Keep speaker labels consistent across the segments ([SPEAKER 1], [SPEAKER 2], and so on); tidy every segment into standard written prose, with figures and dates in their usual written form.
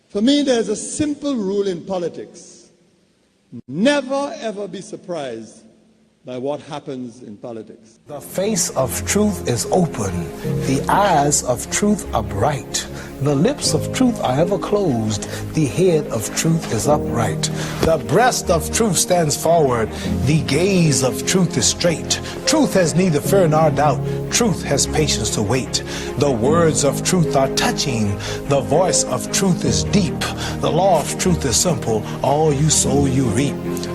[SPEAKER 1] For me, there's a simple rule in politics. Never, ever be surprised by what happens in politics.
[SPEAKER 2] The face of truth is open. The eyes of truth are bright. The lips of truth are ever closed. The head of truth is upright. The breast of truth stands forward. The gaze of truth is straight. Truth has neither fear nor doubt. Truth has patience to wait. The words of truth are touching. The voice of truth is deep. The law of truth is simple. All you sow, you reap.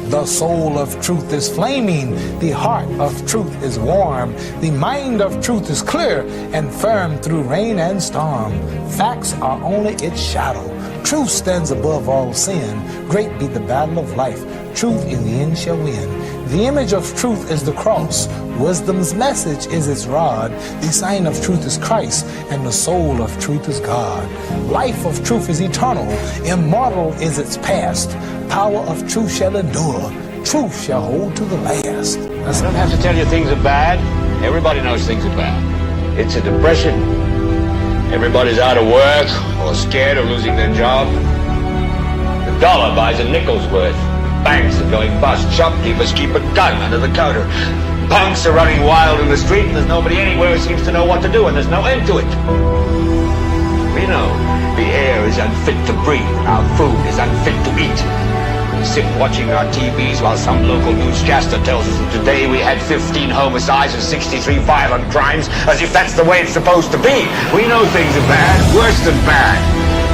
[SPEAKER 2] The soul of truth is flaming. The heart of truth is warm. The mind of truth is clear and firm through rain and storm. Facts are only its shadow. Truth stands above all sin. Great be the battle of life. Truth in the end shall win. The image of truth is the cross. Wisdom's message is its rod. The sign of truth is Christ, and the soul of truth is God. Life of truth is eternal. Immortal is its past. Power of truth shall endure. Truth shall hold to the last.
[SPEAKER 3] I don't have to tell you things are bad. Everybody knows things are bad. It's a depression. Everybody's out of work or scared of losing their job. The dollar buys a nickel's worth. Banks are going bust. Shopkeepers keep a gun under the counter. Punks are running wild in the street, and there's nobody anywhere who seems to know what to do, and there's no end to it. We know the air is unfit to breathe, and our food is unfit to eat. We sit watching our TVs while some local newscaster tells us that today we had 15 homicides and 63 violent crimes, as if that's the way it's supposed to be. We know things are bad, worse than bad.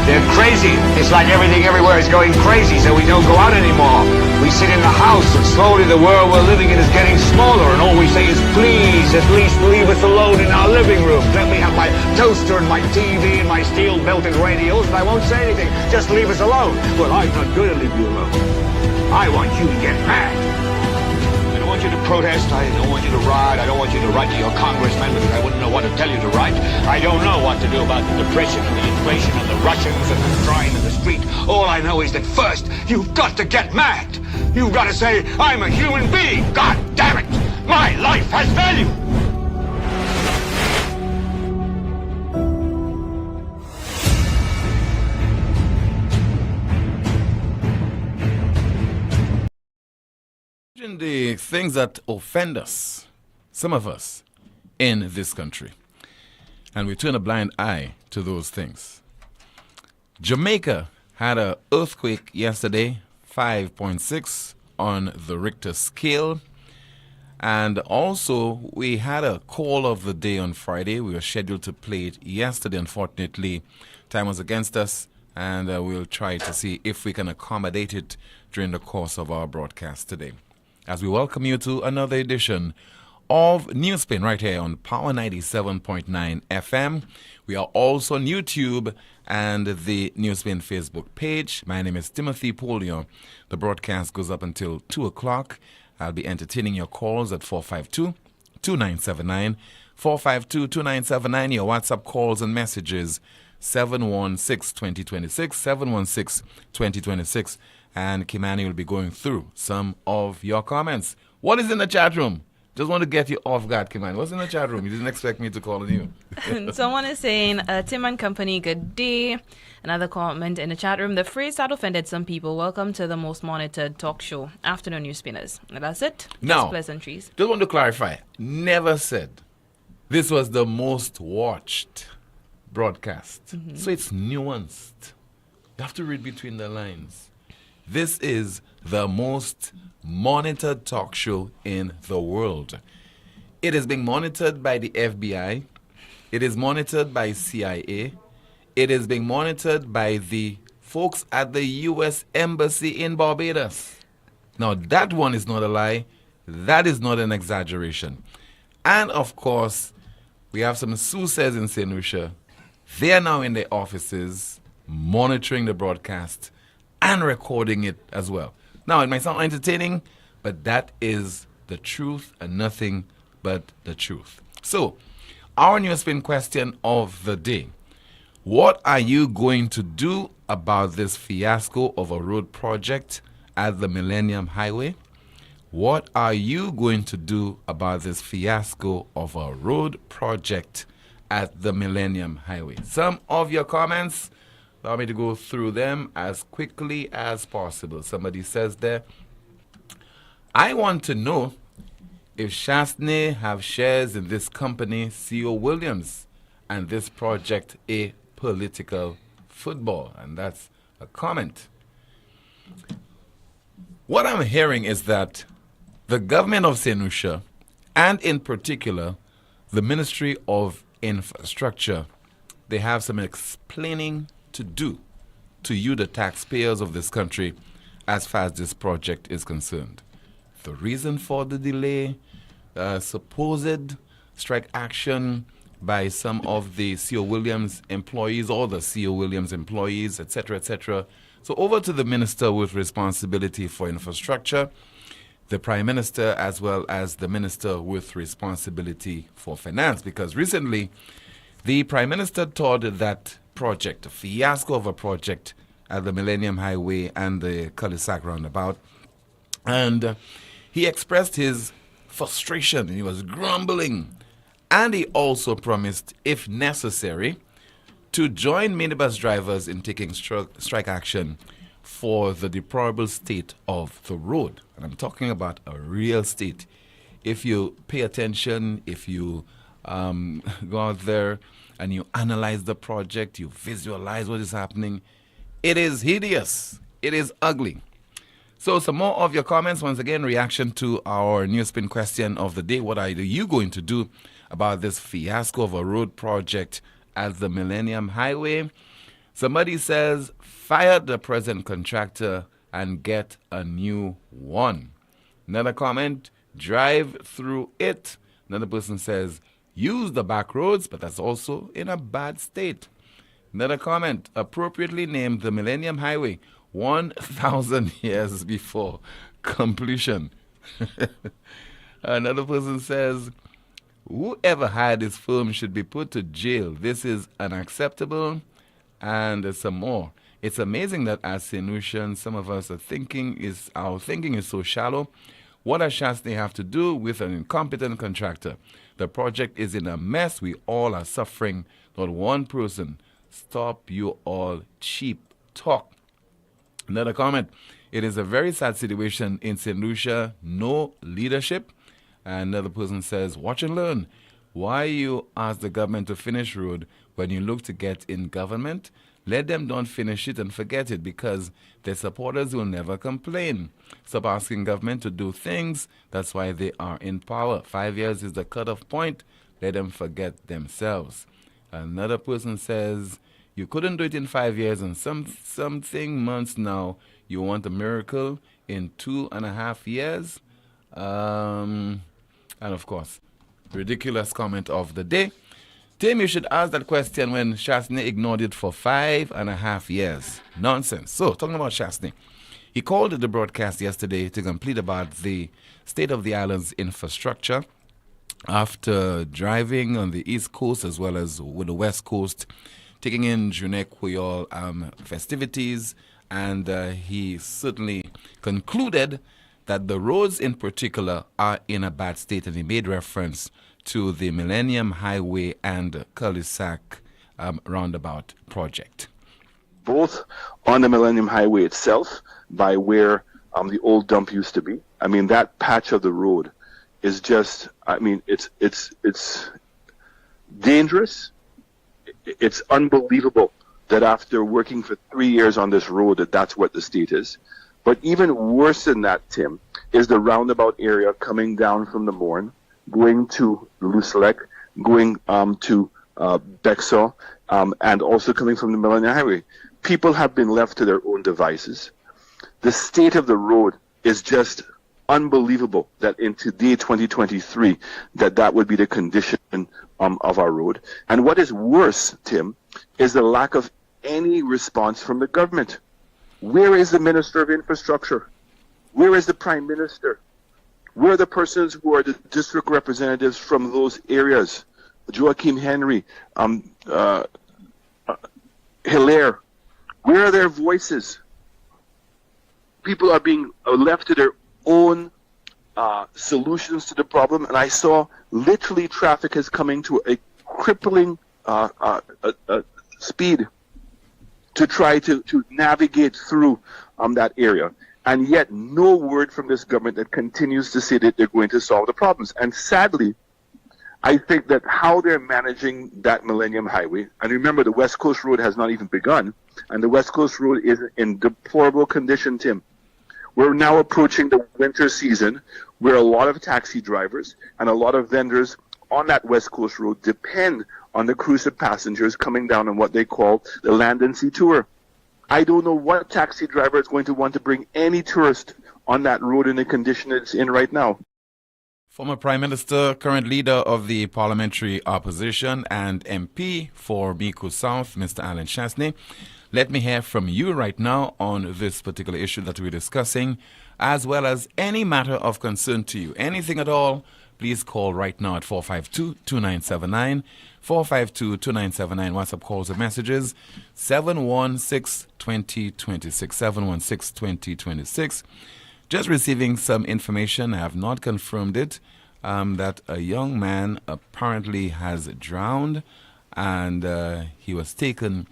[SPEAKER 3] They're crazy. It's like everything everywhere is going crazy, so we don't go out anymore. We sit in the house, and slowly the world we're living in is getting smaller, and all we say is, please, at least leave us alone in our living room. Let me have my toaster and my TV and my steel-belted radios, and I won't say anything. Just leave us alone. Well, I'm not going to leave you alone. I want you to get mad. I don't want you to protest. I don't want you to riot. I don't want you to write to your congressman because I wouldn't know what to tell you to write. I don't know what to do about the depression and the inflation and the Russians and the crime in the street. All I know is that first, you've got to get mad. You've got to say, I'm a human being. God damn it. My life has value.
[SPEAKER 4] The things that offend us, some of us, in this country. And we turn a blind eye to those things. Jamaica had an earthquake yesterday, 5.6 on the Richter scale. And also, we had a call of the day on Friday. We were scheduled to play it yesterday. Unfortunately, time was against us, and we'll try to see if we can accommodate it during the course of our broadcast today. As we welcome you to another edition of NewsSpin right here on Power 97.9 FM. We are also on YouTube and the NewsSpin Facebook page. My name is Timothy Poleon. The broadcast goes up until 2 o'clock. I'll be entertaining your calls at 452-2979, 452-2979, your WhatsApp calls and messages, 716-2026, 716-2026. And Kimani will be going through some of your comments. What is in the chat room? Just want to get you off guard, Kimani. What's in the chat room? You didn't expect me to call on you.
[SPEAKER 5] Someone is saying, Tim and company, good day. Another comment in the chat room. The phrase that offended some people, welcome to the most monitored talk show, Afternoon News Spinners. And that's it.
[SPEAKER 4] Now,
[SPEAKER 5] pleasantries.
[SPEAKER 4] Just want to clarify. Never said this was the most watched broadcast. Mm-hmm. So it's nuanced. You have to read between the lines. This is the most monitored talk show in the world. It is being monitored by the FBI. It is monitored by CIA. It is being monitored by the folks at the U.S. Embassy in Barbados. Now, that one is not a lie. That is not an exaggeration. And, of course, we have some soothsayers in St. Lucia. They are now in their offices monitoring the broadcast and recording it as well. Now, it might sound entertaining, but that is the truth and nothing but the truth. So, our NewsSpin question of the day. What are you going to do about this fiasco of a road project at the Millennium Highway? What are you going to do about this fiasco of a road project at the Millennium Highway? Some of your comments. Allow me to go through them as quickly as possible. Somebody says there, I want to know if Chastney have shares in this company, C.O. Williams, and this project a political football. And that's a comment. What I'm hearing is that the government of St. Lucia, and in particular, the Ministry of Infrastructure, they have some explaining to do to you, the taxpayers of this country, as far as this project is concerned. The reason for the delay, supposed strike action by some of the C.O. Williams employees or the C.O. Williams employees, etc., etc. So over to the minister with responsibility for infrastructure, the Prime Minister, as well as the Minister with responsibility for finance, because recently the Prime Minister toured that project, a fiasco of a project at the Millennium Highway and the Cul-de-sac roundabout, and he expressed his frustration. He was grumbling, and he also promised, if necessary, to join minibus drivers in taking strike action for the deplorable state of the road. And I'm talking about a real state. If you pay attention, if you go out there and you analyze the project, you visualize what is happening, it is hideous. It is ugly. So some more of your comments. Once again, reaction to our NewsSpin question of the day. What are you going to do about this fiasco of a road project at the Millennium Highway? Somebody says, fire the present contractor and get a new one. Another comment, drive through it. Another person says, use the back roads, but that's also in a bad state. Another comment, appropriately named the Millennium Highway 1,000 years before completion. Another person says, whoever hired this firm should be put to jail. This is unacceptable. And some more. It's amazing that as St. Lucians, some of us our thinking is so shallow. What does Chastney have to do with an incompetent contractor? The project is in a mess. We all are suffering. Not one person. Stop you all cheap talk. Another comment. It is a very sad situation in St. Lucia. No leadership. And another person says, watch and learn. Why you ask the government to finish road when you look to get in government? Let them don't finish it and forget it, because their supporters will never complain. Stop asking government to do things. That's why they are in power. 5 years is the cutoff point. Let them forget themselves. Another person says, you couldn't do it in 5 years and something months now. You want a miracle in 2.5 years? And of course, ridiculous comment of the day. Tim, you should ask that question when Chastney ignored it for 5.5 years. Nonsense. So, talking about Chastney, he called the broadcast yesterday to complete about the state of the island's infrastructure after driving on the East Coast as well as with the West Coast, taking in Journée Creole festivities, and he certainly concluded that the roads in particular are in a bad state, and he made reference to the Millennium Highway and Cul-de-sac roundabout project.
[SPEAKER 6] Both on the Millennium Highway itself, by where the old dump used to be. I mean, that patch of the road is just, I mean, it's dangerous. It's unbelievable that after working for 3 years on this road, that's what the state is. But even worse than that, Tim, is the roundabout area coming down from the Morne, going to Lucelec, going to Bexar, and also coming from the Millennium Highway. People have been left to their own devices. The state of the road is just unbelievable that in today, 2023, that would be the condition of our road. And what is worse, Tim, is the lack of any response from the government. Where is the Minister of Infrastructure? Where is the Prime Minister? Where are the persons who are the district representatives from those areas? Joachim Henry, Hilaire. Where are their voices? People are being left to their own solutions to the problem, and I saw literally traffic is coming to a crippling speed. to try to navigate through that area. And yet no word from this government that continues to say that they're going to solve the problems. And sadly, I think that how they're managing that Millennium Highway, and remember the West Coast Road has not even begun, and the West Coast Road is in deplorable condition, Tim. We're now approaching the winter season where a lot of taxi drivers and a lot of vendors on that West Coast Road depend on the cruiser passengers coming down on what they call the Land and Sea Tour. I don't know what taxi driver is going to want to bring any tourist on that road in the condition it's in right now.
[SPEAKER 4] Former Prime Minister, current leader of the parliamentary opposition and MP for Micoud South, Mr. Alan Chasney. Let me hear from you right now on this particular issue that we're discussing, as well as any matter of concern to you. Anything at all, please call right now at 452-2979, 452-2979, WhatsApp calls or messages, 716-2026, 716-2026. Just receiving some information, I have not confirmed it, that a young man apparently has drowned and he was taken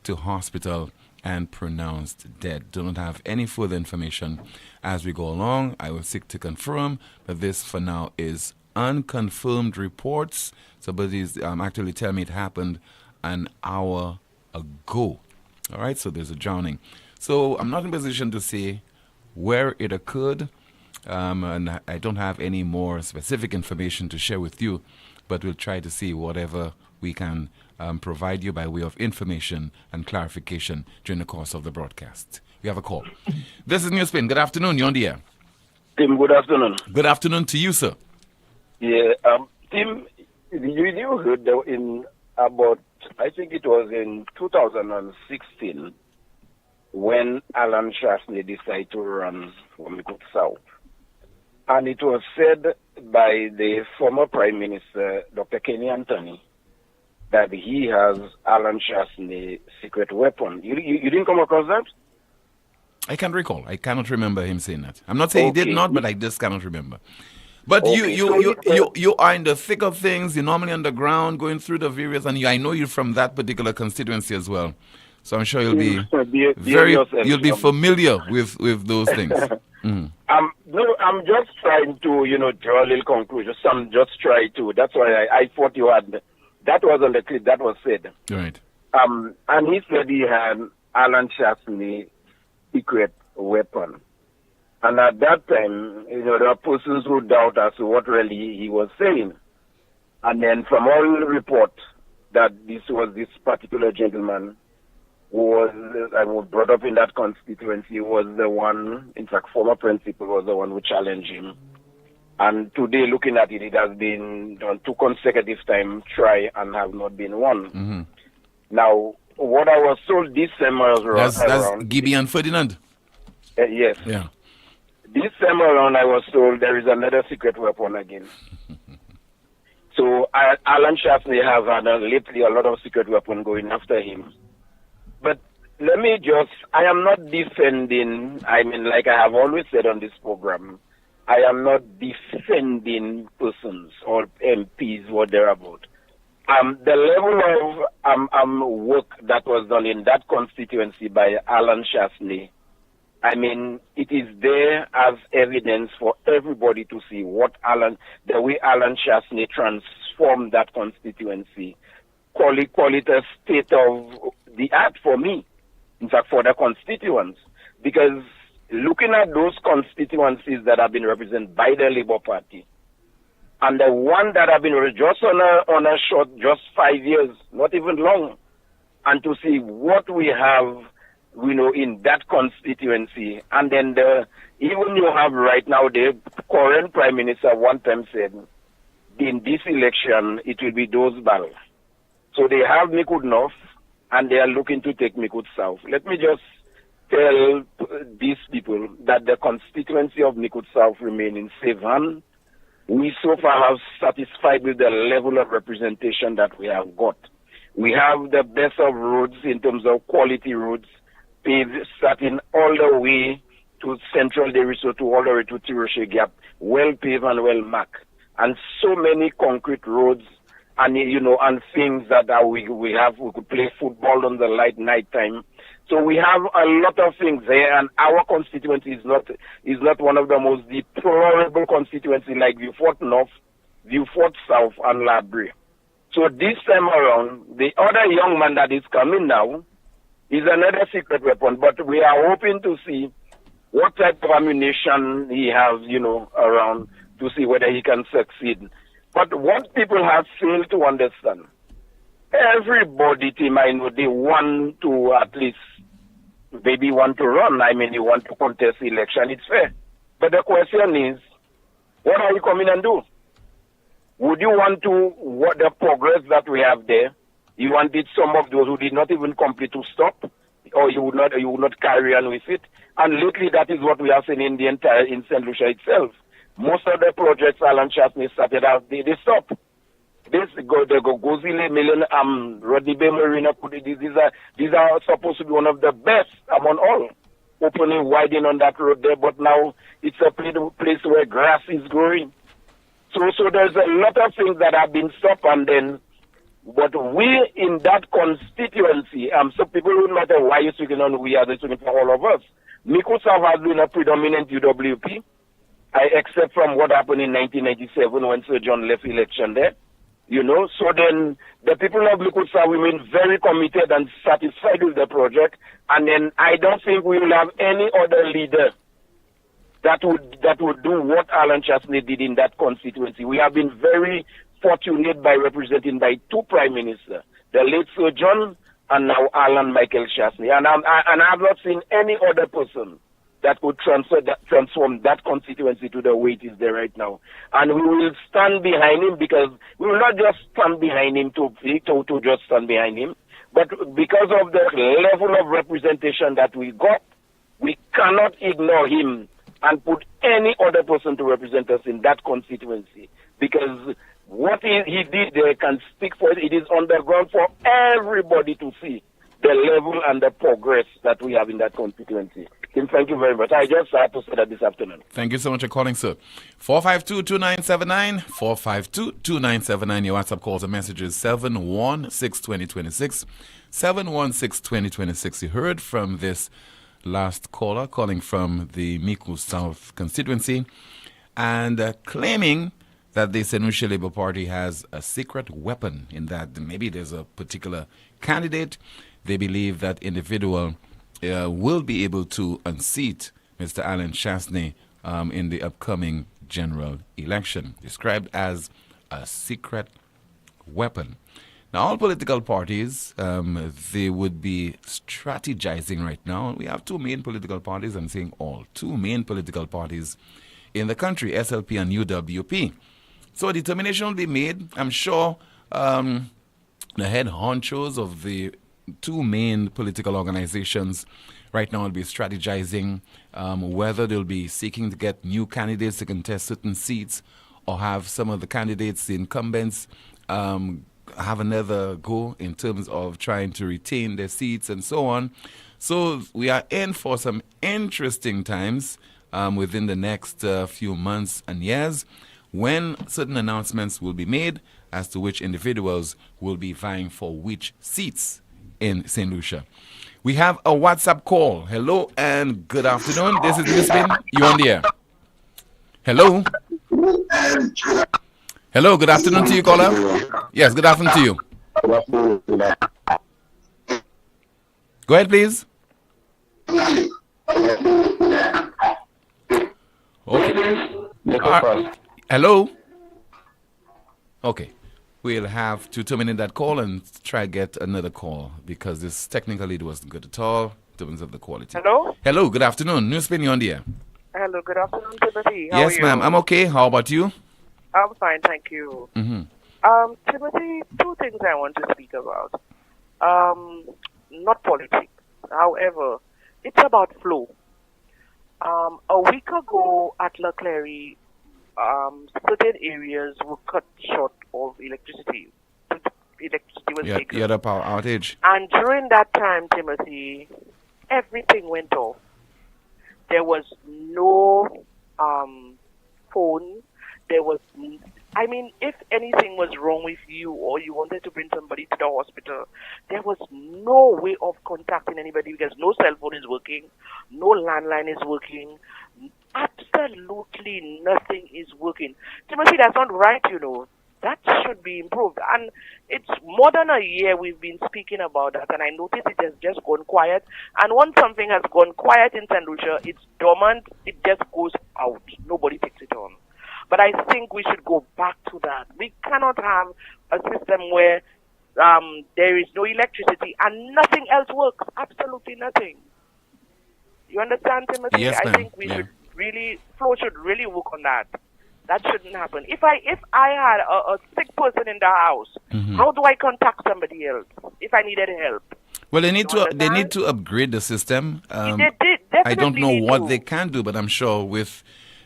[SPEAKER 4] to hospital and pronounced dead. Do not have any further information as we go along. I will seek to confirm, but this for now is unconfirmed reports. Somebody's actually telling me it happened an hour ago. All right, so there's a drowning. So I'm not in a position to say where it occurred, and I don't have any more specific information to share with you, but we'll try to see whatever we can provide you by way of information and clarification during the course of the broadcast. We have a call. This is NewsSpin. Good afternoon. You're on the air.
[SPEAKER 7] Tim, good afternoon.
[SPEAKER 4] Good afternoon to you, sir.
[SPEAKER 7] Yeah, Tim, you heard that in about, I think it was in 2016, when Alan Chasney decided to run for Micoud South. And it was said by the former Prime Minister, Dr. Kenny Anthony, that he has Alan Chasney's secret weapon. You didn't come across that?
[SPEAKER 4] I can't recall. I cannot remember him saying that. I'm not saying he did not, but I just cannot remember. But you are in the thick of things. You're normally underground, going through the various, and I know you're from that particular constituency as well. So I'm sure you'll be you'll be familiar with those things. Mm.
[SPEAKER 7] No, I'm just trying to, draw a little conclusion. Some just try to. That's why I thought you had. That was on the clip. That was said.
[SPEAKER 4] Right.
[SPEAKER 7] And he said he had Alan Chasney's secret weapon. And at that time, there were persons who doubt as to what really he was saying. And then from all reports that this was this particular gentleman who was brought up in that constituency was the one, in fact, former principal was the one who challenged him. And today, looking at it, it has been on 2 consecutive times try and have not been won.
[SPEAKER 4] Mm-hmm.
[SPEAKER 7] Now, what I was told this summer
[SPEAKER 4] that's Gibby and Ferdinand.
[SPEAKER 7] Yes.
[SPEAKER 4] Yeah.
[SPEAKER 7] This time around, I was told there is another secret weapon again. So Alan Chasney has had lately a lot of secret weapon going after him. But let me I am not defending, like I have always said on this program, I am not defending persons or MPs, what they're about. The level of work that was done in that constituency by Alan Chasney, it is there as evidence for everybody to see the way Alan Chasney transformed that constituency. Call it a state of the art for me, in fact, for the constituents. Because looking at those constituencies that have been represented by the Labour Party, and the one that have been just on a short, just 5 years, not even long, and to see what we have, in that constituency, and then even you have right now the current Prime Minister one time said, in this election it will be those battles. So they have Micoud North, and they are looking to take Micoud South. Let me just tell these people that the constituency of Micoud South remain in safe hands. We so far have satisfied with the level of representation that we have got. We have the best of roads in terms of quality roads, paved starting all the way to Central Deriso to all the way to Tiroshe Gap, well paved and well marked. And so many concrete roads and and things that we have. We could play football on the night time. So we have a lot of things there, and our constituency is not one of the most deplorable constituencies like Vieux-Fort North, Vieux-Fort South, and Labrie. So this time around, the other young man that is coming now is another secret weapon, but we are hoping to see what type of ammunition he has, around to see whether he can succeed. But what people have failed to understand, everybody, Tim, I know they want to at least maybe want to run. I mean, you want to contest the election. It's fair. But the question is, what are you coming and do? Would you want to, what the progress that we have there, you wanted some of those who did not even complete to stop, or you would not carry on with it? And lately, that is what we have seen in St. Lucia itself. Most of the projects Alan Chastney started out, they stop. The Gozile Million, Rodney Bay Marina, these are supposed to be one of the best among all. Opening, widening on that road there, but now it's a place where grass is growing. So there's a lot of things that have been stopped, and then, but we in that constituency, so people don't matter why you're speaking on, we are speaking for all of us. Mikusav has been a predominant UWP, except from what happened in 1997 when Sir John left election there. So then the people of Mikusav remain very committed and satisfied with the project, and then I don't think we will have any other leader that would do what Alan Chastney did in that constituency. We have been very fortunate by representing by two prime ministers, the late Sir John and now Alan Michael Chastney. And I have not seen any other person that could transform that constituency to the way it is there right now. And we will stand behind him, because we will not just stand behind him to just stand behind him, but because of the level of representation that we got, we cannot ignore him and put any other person to represent us in that constituency, because what he did there can speak for it. It is on the ground for everybody to see the level and the progress that we have in that constituency. Tim, thank you very much. I just had to say that this afternoon.
[SPEAKER 4] Thank you so much for calling, sir. 452-2979, 452-2979. Your WhatsApp calls and messages 716-2026, 716-2026. You heard from this last caller calling from the Miku South constituency and claiming that the St. Lucia Labour Party has a secret weapon, in that maybe there's a particular candidate. They believe that individual will be able to unseat Mr. Alan Chastney in the upcoming general election, described as a secret weapon. Now, all political parties, they would be strategizing right now. We have two main political parties, I'm saying all, two main political parties in the country, SLP and UWP. So a determination will be made. I'm sure the head honchos of the two main political organizations right now will be strategizing whether they'll be seeking to get new candidates to contest certain seats, or have some of the candidates, the incumbents, have another go in terms of trying to retain their seats and so on. So we are in for some interesting times within the next few months and years, when certain announcements will be made as to which individuals will be vying for which seats in St. Lucia. We have a WhatsApp call. Hello and good afternoon. This is NewsSpin. You're on the air. Hello. Hello, good afternoon to you, caller. Yes, good afternoon to you. Go ahead, please. Okay. Hello. Okay. We'll have to terminate that call and try to get another call, because this technically it wasn't good at all in terms of the quality.
[SPEAKER 8] Hello?
[SPEAKER 4] Hello, good afternoon. NewsSpin, you're on the air.
[SPEAKER 8] Hello, good afternoon, Timothy. How
[SPEAKER 4] Yes,
[SPEAKER 8] are you?
[SPEAKER 4] ma'am. I'm okay. How about you?
[SPEAKER 8] I'm fine, thank you. Timothy, two things I want to speak about. Not politics. However, it's about flow. A week ago at La Clery, certain areas were cut short of electricity. Electricity was taken.
[SPEAKER 4] You had a power outage.
[SPEAKER 8] And during that time, Timothy, everything went off. There was no phone. There was I mean, if anything was wrong with you or you wanted to bring somebody to the hospital, there was no way of contacting anybody because no cell phone is working, no landline is working, absolutely nothing is working. Timothy, that's not right, you know. That should be improved. And it's more than a year we've been speaking about that, and I noticed it has just gone quiet. And once something has gone quiet in St. Lucia, it's dormant, it just goes out. Nobody takes it on. But I think we should go back to that. We cannot have a system where there is no electricity and nothing else works. Absolutely nothing. You understand, Timothy?
[SPEAKER 4] Yes,
[SPEAKER 8] I
[SPEAKER 4] ma'am.
[SPEAKER 8] think we should really, Flo should really work on that. That shouldn't happen. If I had a sick person in the house, how do I contact somebody else if I needed help?
[SPEAKER 4] Well, they need to upgrade the system.
[SPEAKER 8] They did,
[SPEAKER 4] I don't know
[SPEAKER 8] definitely
[SPEAKER 4] what
[SPEAKER 8] do.
[SPEAKER 4] they can do, but I'm sure with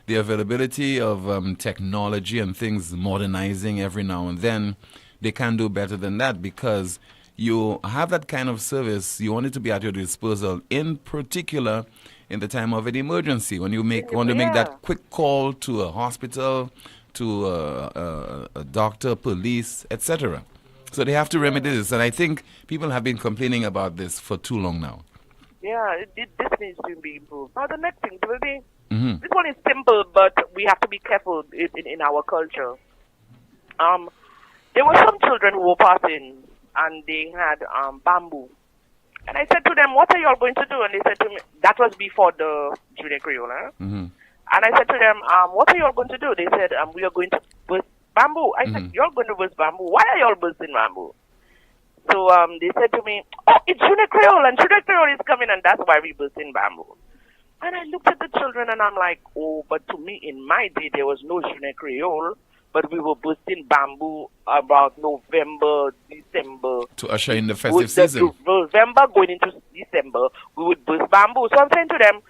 [SPEAKER 4] the availability of technology and things modernizing every now and then, they can do better than that, because you have that kind of service, you want it to be at your disposal, in particular in the time of an emergency, when you want to make that quick call to a hospital, to a doctor, police, etc. So they have to remedy this, and I think people have been complaining about this for too long now.
[SPEAKER 8] Yeah, this needs to be improved. Now, the next thing, Timothy, this one is simple, but we have to be careful in our culture. There were some children who were passing, and they had bamboo. And I said to them, what are you all going to do? And they said to me, that was before the Junior Creole. And I said to them, what are you all going to do? They said, we are going to burst bamboo. I said, you're going to burst bamboo? Why are you all bursting bamboo? So they said to me, oh, it's Junior Creole, and Junior Creole is coming, and that's why we bursting bamboo. And I looked at the children, and I'm like, oh, but to me, in my day, there was no Junior Creole, but we were bursting bamboo about November, December.
[SPEAKER 4] To usher in the festive season.
[SPEAKER 8] November going into December, we would burst bamboo. So I'm saying to them,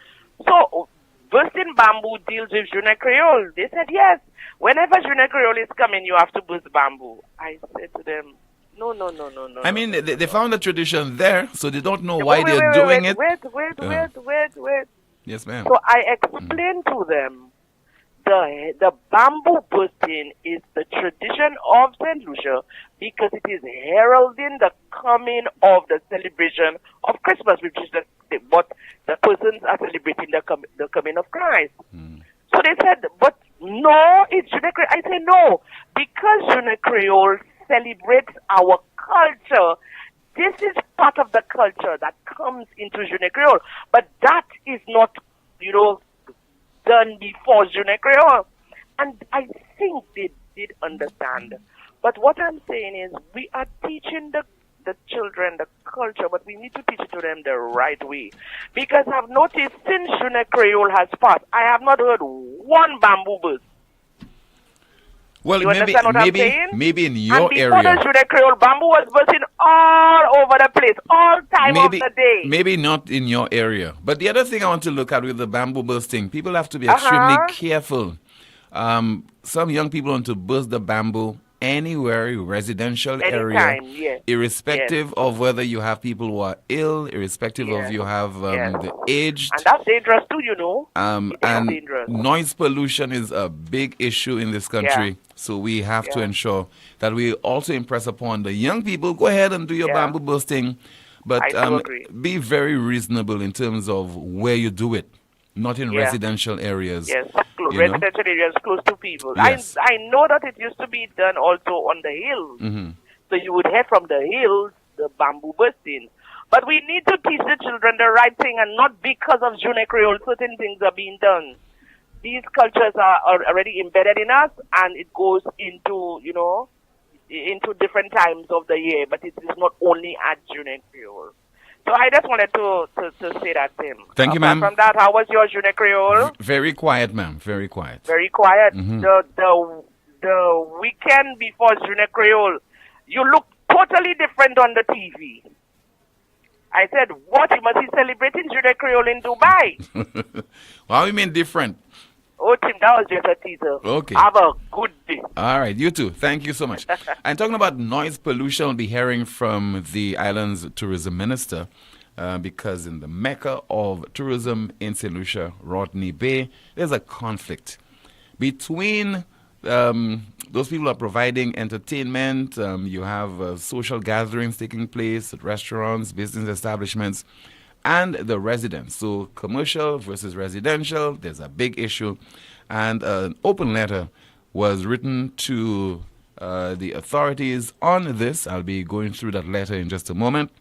[SPEAKER 8] so bursting bamboo deals with Junior Creole. They said, yes. Whenever Junior Creole is coming, you have to burst bamboo. I said to them, no.
[SPEAKER 4] I mean, they found the tradition there, so they don't know why they're doing it.
[SPEAKER 8] Wait.
[SPEAKER 4] Yes, ma'am.
[SPEAKER 8] So I explained to them, the bamboo bursting is the tradition of St. Lucia because it is heralding the coming of the celebration of Christmas, which is what the persons are celebrating the coming of Christ. So they said, but no, it's Junior Creole. I say no, because Junior Creole celebrates our culture. This is part of the culture that comes into Junior Creole, but that is not, done before Junior Creole. And I think they did understand. But what I'm saying is we are teaching the children the culture, but we need to teach it to them the right way. Because I've noticed since Junior Creole has passed, I have not heard one bamboo burst.
[SPEAKER 4] Well,
[SPEAKER 8] you understand what I'm saying?
[SPEAKER 4] Maybe in your area.
[SPEAKER 8] And before the Junior Creole, bamboo was bursting all over the place, all time of the day.
[SPEAKER 4] Maybe not in your area. But the other thing I want to look at with the bamboo bursting, people have to be extremely careful. Some young people want to burst the bamboo anywhere, residential area, irrespective of whether you have people who are ill, irrespective of you have the aged.
[SPEAKER 8] And that's dangerous too,
[SPEAKER 4] and
[SPEAKER 8] dangerous.
[SPEAKER 4] Noise pollution is a big issue in this country. So we have to ensure that we also impress upon the young people, go ahead and do your bamboo bursting, but be very reasonable in terms of where you do it. Not in residential areas.
[SPEAKER 8] Yes, residential areas close to people. Yes. I know that it used to be done also on the hills. So you would hear from the hills the bamboo bursting. But we need to teach the children the right thing, and not because of Junior Creole certain things are being done. These cultures are already embedded in us, and it goes into, into different times of the year, but it is not only at Junior Creole. So I just wanted to say that, Tim.
[SPEAKER 4] Thank you, ma'am.
[SPEAKER 8] From that, how was your Junior Creole?
[SPEAKER 4] Very quiet, ma'am. Very quiet.
[SPEAKER 8] Very quiet. The weekend before Junior Creole, you look totally different on the TV. I said, what? You must be celebrating Junior Creole in Dubai.
[SPEAKER 4] How you mean different?
[SPEAKER 8] Oh, Tim, that was just a teaser.
[SPEAKER 4] Okay.
[SPEAKER 8] Have a good day.
[SPEAKER 4] All right, you too. Thank you so much. And talking about noise pollution, we'll be hearing from the island's tourism minister because in the mecca of tourism in St. Lucia, Rodney Bay, there's a conflict between those people are providing entertainment. You have social gatherings taking place at restaurants, business establishments, and the residents. So commercial versus residential, there's a big issue. And an open letter was written to the authorities on this. I'll be going through that letter in just a moment.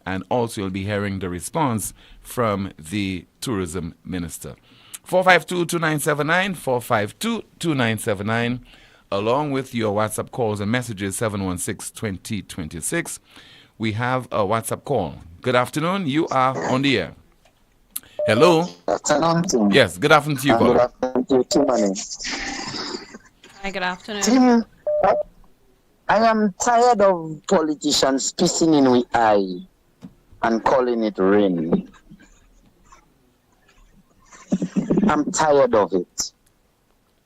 [SPEAKER 4] And also you'll be hearing the response from the tourism minister. 452-2979, 452-2979, along with your WhatsApp calls and messages, 716-2026. We have a WhatsApp call. Good afternoon. You are on the air. Hello.
[SPEAKER 9] Good afternoon, Tim.
[SPEAKER 4] Yes, good afternoon to you,
[SPEAKER 9] Good
[SPEAKER 4] caller.
[SPEAKER 9] afternoon to Tim.
[SPEAKER 5] Hi, good afternoon.
[SPEAKER 9] Tim, I am tired of politicians pissing in the eye and calling it rain. I'm tired of it.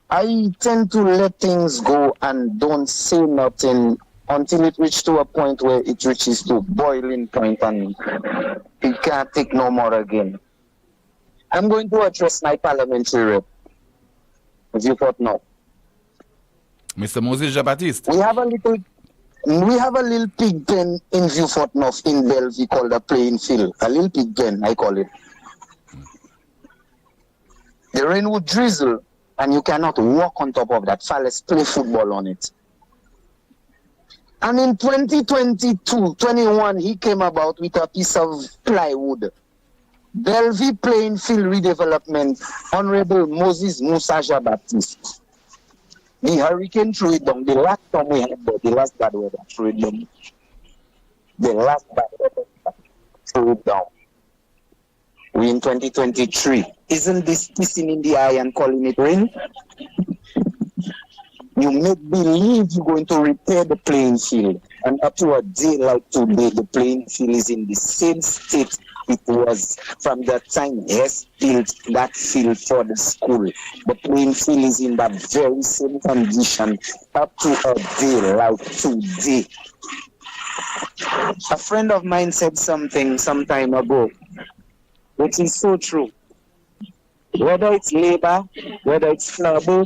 [SPEAKER 9] I tend to let things go and don't say nothing until it reaches to a point where it reaches to boiling point and it can't take no more again. I'm going to address my parliamentary rep. As you thought now.
[SPEAKER 4] Mr. Moses Jean-Baptiste.
[SPEAKER 9] We have a little pig pen in Vieux-Fort Neuf in Bellevue called a playing field. A little pig pen, I call it. The rain would drizzle and you cannot walk on top of that. Let's play football on it. And in 2022-21, he came about with a piece of plywood. Bellevue Playing Field Redevelopment, Honorable Moses Musa Jean-Baptiste. The hurricane threw it down. The last time we had the last bad weather threw it down. The last bad weather threw it down. We in 2023. Isn't this pissing in the eye and calling it rain? You make believe you're going to repair the playing field. And up to a day like today, the playing field is in the same state it was from the time Hess built that field for the school. The playing field is in that very same condition up to a day like today. A friend of mine said something some time ago, which is so true. Whether it's labor, whether it's Flabo,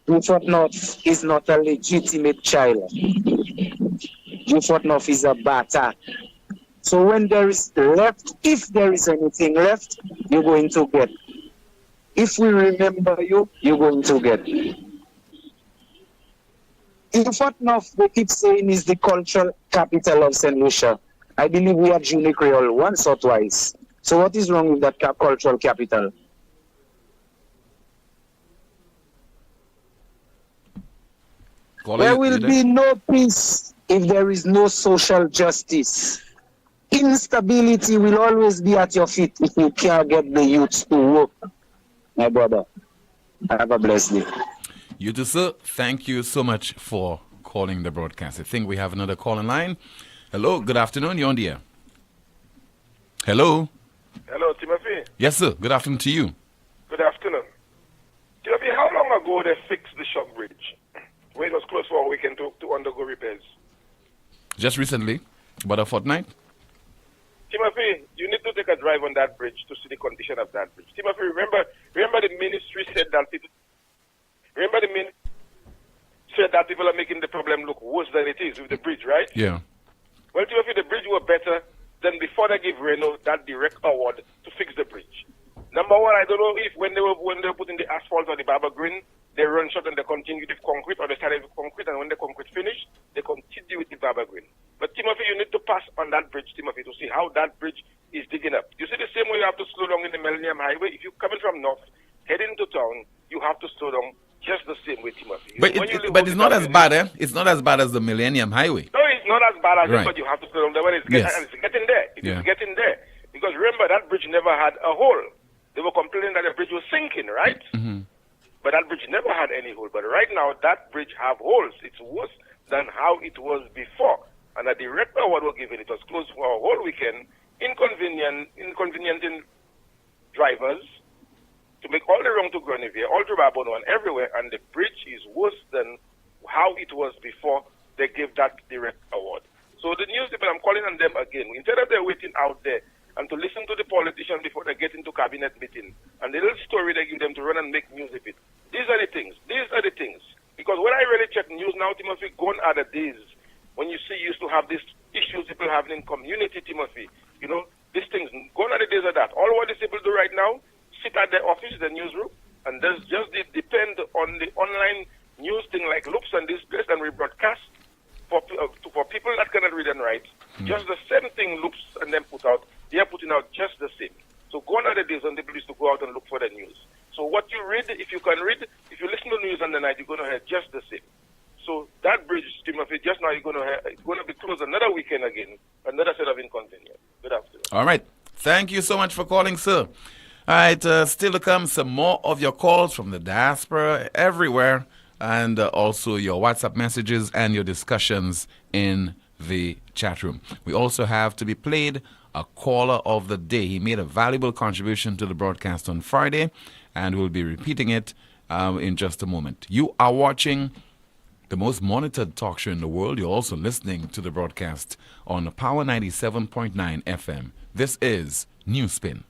[SPEAKER 9] Vieux-Fort Neuf is not a legitimate child. Vieux-Fort Neuf is a batter. So when there is left, if there is anything left, you're going to get. If we remember you, you're going to get. Vieux-Fort Neuf, they keep saying, is the cultural capital of St. Lucia. I believe we have Junior Creole once or twice. So what is wrong with that cultural capital? There will be no peace if there is no social justice. Instability will always be at your feet if you can't get the youths to work. My brother, have a blessed day.
[SPEAKER 4] You too, sir. Thank you so much for calling the broadcast. I think we have another call in line. Hello, good afternoon. You're on the air. Hello.
[SPEAKER 10] Hello, Timothy.
[SPEAKER 4] Yes, sir. Good afternoon to you.
[SPEAKER 10] Good afternoon. Timothy, how long ago they fixed the Shock Bridge? Where it was closed for a weekend to undergo repairs?
[SPEAKER 4] Just recently, about a fortnight.
[SPEAKER 10] Timothy, you need to take a drive on that bridge to see the condition of that bridge. Timothy, remember the ministry said that people. Remember the ministry said that people are making the problem look worse than it is with the bridge, right?
[SPEAKER 4] Yeah.
[SPEAKER 10] Well, Timothy, the bridge were better than before they gave Renault that direct award to fix the bridge. Number one, I don't know if when they were putting the asphalt or the barber green, they run short and they continued with concrete, or they started with concrete, and when the concrete finished, they continue with the barber green. But Timothy, you need to pass on that bridge, Timothy, to see how that bridge is digging up. You see the same way you have to slow down in the Millennium Highway. If you're coming from north, heading to town, you have to slow down just the same way, Timothy.
[SPEAKER 4] But it's not as bad, eh? It's not as bad as the Millennium Highway.
[SPEAKER 10] No, it's not as bad as
[SPEAKER 4] Right.
[SPEAKER 10] it, but you have to slow down there when it's getting there. It's getting there. Because remember, that bridge never had a hole. They were complaining that the bridge was sinking, right?
[SPEAKER 4] Mm-hmm.
[SPEAKER 10] But that bridge never had any hole. But right now, that bridge have holes. It's worse than how it was before. And a direct award was given. It was closed for a whole weekend, inconveniencing drivers to make all the wrong to Grenovier, all to Rabono and everywhere. And the bridge is worse than how it was before they gave that direct award. So the newspaper, I'm calling on them again. Instead of they're waiting out there and to listen to the politicians before they get into cabinet meeting, and the little story they give them to run and make news of it. These are the things. depend on the online news thing like loops and displays and rebroadcast for people that cannot read and write. Just the same thing loops and then put out. They are putting out just the same. So gone are the days when the people used to go out and look for the news. So what you read, if you can read, if you listen to news on the night, you're going to hear just the same. So that bridge, Timothy, just now you're going to hear, it's going to be closed another weekend again, another set of inconvenience. Good afternoon.
[SPEAKER 4] All right. Thank you so much for calling, sir. All right. Still to come, some more of your calls from the diaspora everywhere, and also your WhatsApp messages and your discussions in the chat room. We also have to be played a caller of the day. He made a valuable contribution to the broadcast on Friday, and we'll be repeating it in just a moment. You are watching the most monitored talk show in the world. You're also listening to the broadcast on Power 97.9 FM. This is NewsSpin.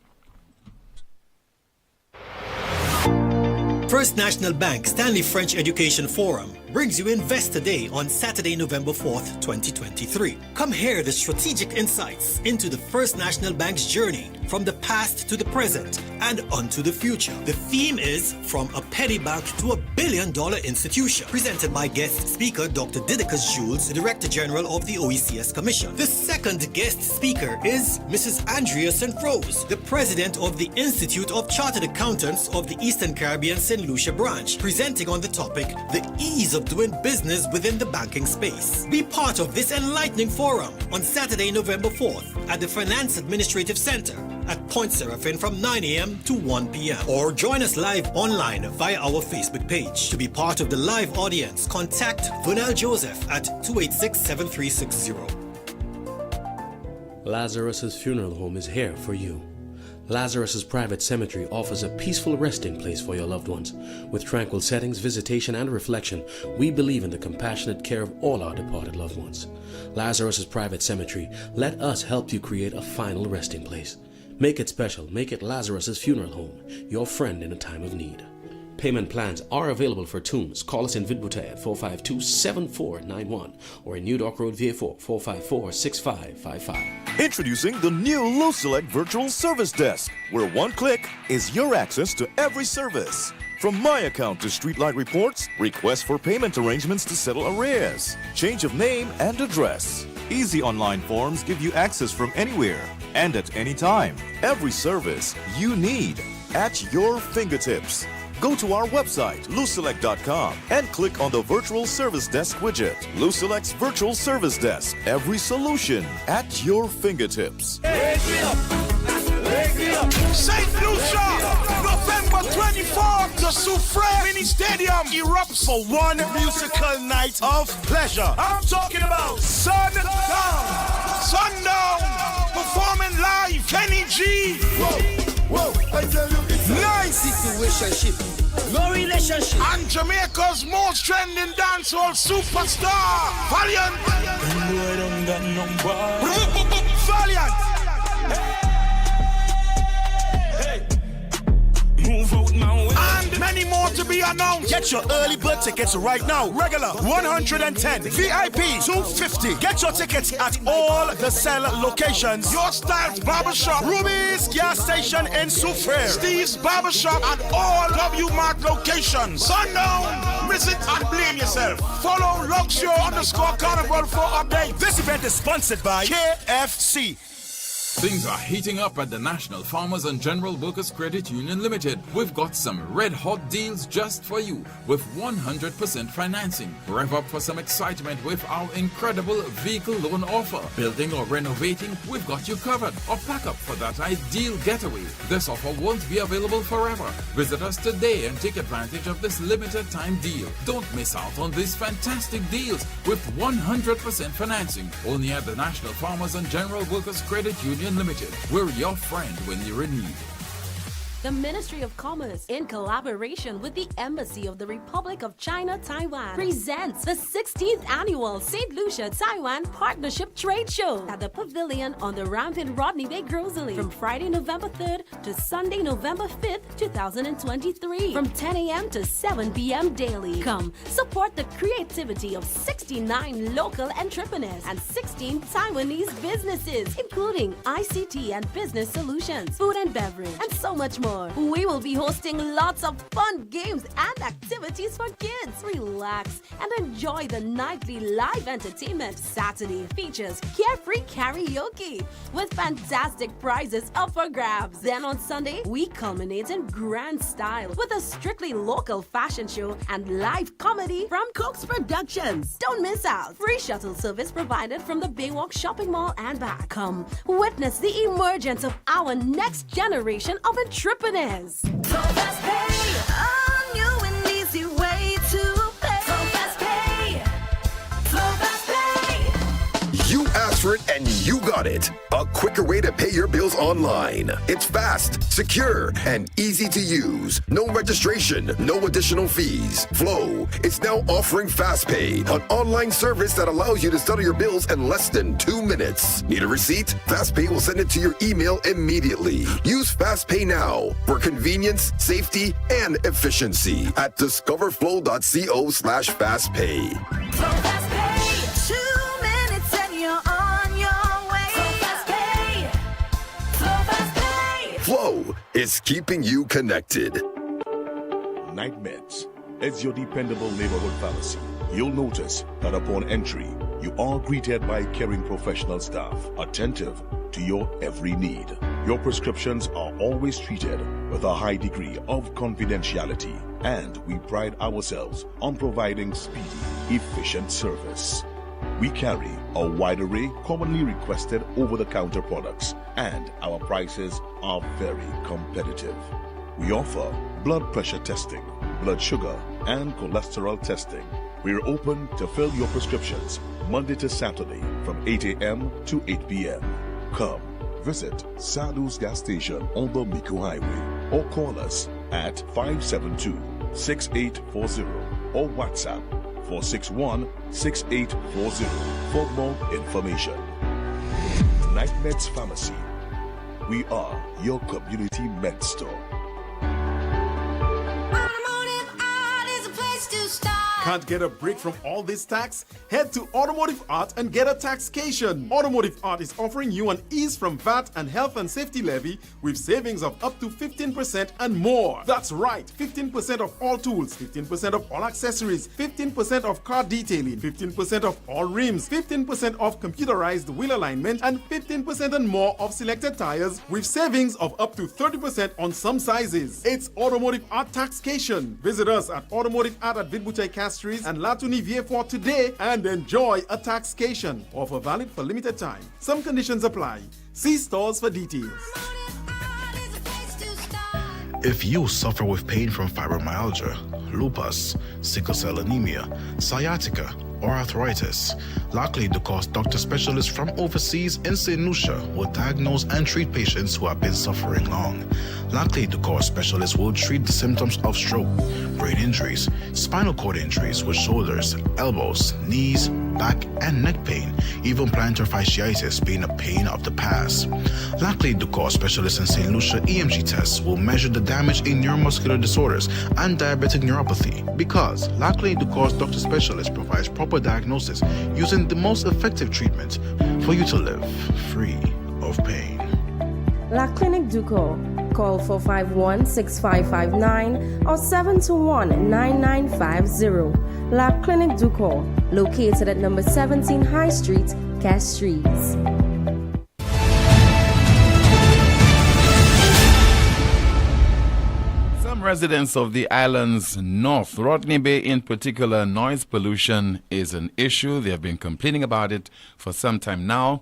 [SPEAKER 11] First National Bank Stanley French Education Forum brings you Investor Day on Saturday, November 4th, 2023. Come hear the strategic insights into the First National Bank's journey from the past to the present and onto the future. The theme is From a Penny Bank to a Billion-Dollar Institution, presented by guest speaker Dr. Didicus Jules, the Director General of the OECS Commission. The second guest speaker is Mrs. Andrea St. Rose, the President of the Institute of Chartered Accountants of the Eastern Caribbean St. Lucia branch, presenting on the topic, the ease of doing business within the banking space. Be part of this enlightening forum on Saturday, November 4th at the Finance Administrative Center at Point Seraphin from 9 a.m. to 1 p.m. Or join us live online via our Facebook page. To be part of the live audience, contact Vernell Joseph at 286-7360.
[SPEAKER 12] Lazarus's Funeral Home is here for you. Lazarus's Private Cemetery offers a peaceful resting place for your loved ones. With tranquil settings, visitation, and reflection, we believe in the compassionate care of all our departed loved ones. Lazarus's Private Cemetery, let us help you create a final resting place. Make it special. Make it Lazarus's Funeral Home, your friend in a time of need. Payment plans are available for tombs. Call us in Vidbutai at 452-7491 or in New Dock Road, VA4, 454-6555.
[SPEAKER 13] Introducing the new LuSelect Virtual Service Desk, where one click is your access to every service. From My Account to Streetlight reports, requests for payment arrangements to settle arrears, change of name and address. Easy online forms give you access from anywhere and at any time. Every service you need at your fingertips. Go to our website, luselect.com, and click on the Virtual Service Desk widget. LuSelect's Virtual Service Desk. Every solution at your fingertips.
[SPEAKER 14] Wake me up! Wake me up! St. Lucia, November 24th, the Soufriere Mini Stadium erupts for one musical night of pleasure. I'm talking about Sundown! Sundown! Performing live, Kenny G! Whoa, I tell you, it's nice situationship, no relationship. And Jamaica's most trending dancehall superstar, Poleon. Valiant. Hey. Move out my way. And many more to be announced. Get your early bird tickets right now. Regular 110, VIP 250. Get your tickets at all the sell locations. Your Styles Barbershop, Ruby's gas station in Soufriere, Steve's Barbershop at all W Mart locations. Sundown, miss it and blame yourself. Follow Luxio_Carnival for update. This event is sponsored by KFC.
[SPEAKER 15] Things are heating up at the National Farmers and General Workers Credit Union Limited. We've got some red-hot deals just for you with 100% financing. Rev up for some excitement with our incredible vehicle loan offer. Building or renovating, we've got you covered. Or pack up for that ideal getaway. This offer won't be available forever. Visit us today and take advantage of this limited time deal. Don't miss out on these fantastic deals with 100% financing. Only at the National Farmers and General Workers Credit Union Limited. We're your friend when you're in need.
[SPEAKER 16] The Ministry of Commerce, in collaboration with the Embassy of the Republic of China, Taiwan, presents the 16th Annual St. Lucia, Taiwan Partnership Trade Show at the Pavilion on the rampant Rodney Bay Grocery from Friday, November 3rd to Sunday, November 5th, 2023, from 10 a.m. to 7 p.m. daily. Come support the creativity of 69 local entrepreneurs and 16 Taiwanese businesses, including ICT and business solutions, food and beverage, and so much more. more. We will be hosting lots of fun games and activities for kids. Relax and enjoy the nightly live entertainment. Saturday features carefree karaoke with fantastic prizes up for grabs. Then on Sunday, we culminate in grand style with a strictly local fashion show and live comedy from Coke's Productions. Don't miss out. Free shuttle service provided from the Baywalk Shopping Mall and back. Come witness the emergence of our next generation of entrepreneurs.
[SPEAKER 17] So fast pay, a new and easy way to pay. So fast pay, so fast pay.
[SPEAKER 18] You asked for it and you got it. A quicker way to pay your bills online. It's fast, secure, and easy to use. No registration, no additional fees. Flow is now offering FastPay, an online service that allows you to settle your bills in less than 2 minutes. Need a receipt? FastPay will send it to your email immediately. Use FastPay now for convenience, safety, and efficiency at discoverflow.co/fastpay.
[SPEAKER 17] So fast pay, 2 minutes and you're on your way. So fast pay, so fast pay.
[SPEAKER 18] Flow is keeping you connected.
[SPEAKER 19] Night Meds is your dependable neighborhood pharmacy. You'll notice that upon entry, you are greeted by caring professional staff, attentive to your every need. Your prescriptions are always treated with a high degree of confidentiality, and we pride ourselves on providing speedy, efficient service. We carry a wide array commonly requested over-the-counter products, and our prices are very competitive. We offer blood pressure testing, blood sugar, and cholesterol testing. We're open to fill your prescriptions Monday to Saturday from 8 a.m. to 8 p.m. Come visit Sadu's gas station on the Miku Highway or call us at 572-6840 or WhatsApp 461-6840 for more information. Night Meds Pharmacy. We are your community med store.
[SPEAKER 20] Can't get a break from all this tax? Head to Automotive Art and get a taxcation. Automotive Art is offering you an ease from VAT and health and safety levy with savings of up to 15% and more. That's right, 15% of all tools, 15% of all accessories, 15% of car detailing, 15% of all rims, 15% of computerized wheel alignment, and 15% and more of selected tires with savings of up to 30% on some sizes. It's Automotive Art Taxcation. Visit us at Automotive Art at Vidbutai Castries and Latuni Vieux today and enjoy a taxcation. Offer valid for limited time. Some conditions apply. See stores for details.
[SPEAKER 21] If you suffer with pain from fibromyalgia, lupus, sickle cell anemia, sciatica, or arthritis, likely because doctor specialists from overseas in St. Lucia will diagnose and treat patients who have been suffering long. Likely because specialists will treat the symptoms of stroke, brain injuries, spinal cord injuries with shoulders, elbows, knees, back, and neck pain, even plantar fasciitis being a pain of the past. Likely because specialists in St. Lucia EMG tests will measure the damage in neuromuscular disorders and diabetic neuropathy, because likely because doctor specialists provides proper diagnosis using the most effective treatment for you to live free of pain.
[SPEAKER 22] La Clinique Duco. Call 451-6559 or 721-9950. La Clinique Duco, located at number 17 High Street, Castries.
[SPEAKER 4] Some residents of the island's north, Rodney Bay in particular, noise pollution is an issue. They have been complaining about it for some time now.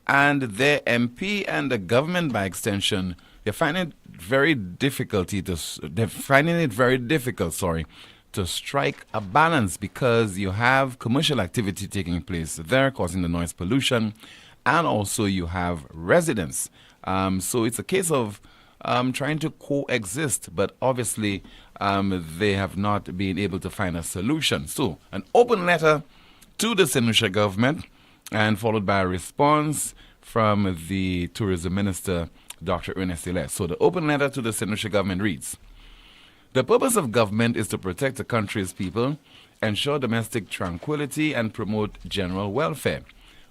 [SPEAKER 4] And their MP and the government by extension, they're finding it very difficult to strike a balance, because you have commercial activity taking place there causing the noise pollution, and also you have residents. So it's a case of trying to coexist, but obviously they have not been able to find a solution. So an open letter to the St. Lucia government, and followed by a response from the tourism minister, Dr. Ernest Hilaire. So the open letter to the St. Lucia government reads: the purpose of government is to protect the country's people, ensure domestic tranquility, and promote general welfare.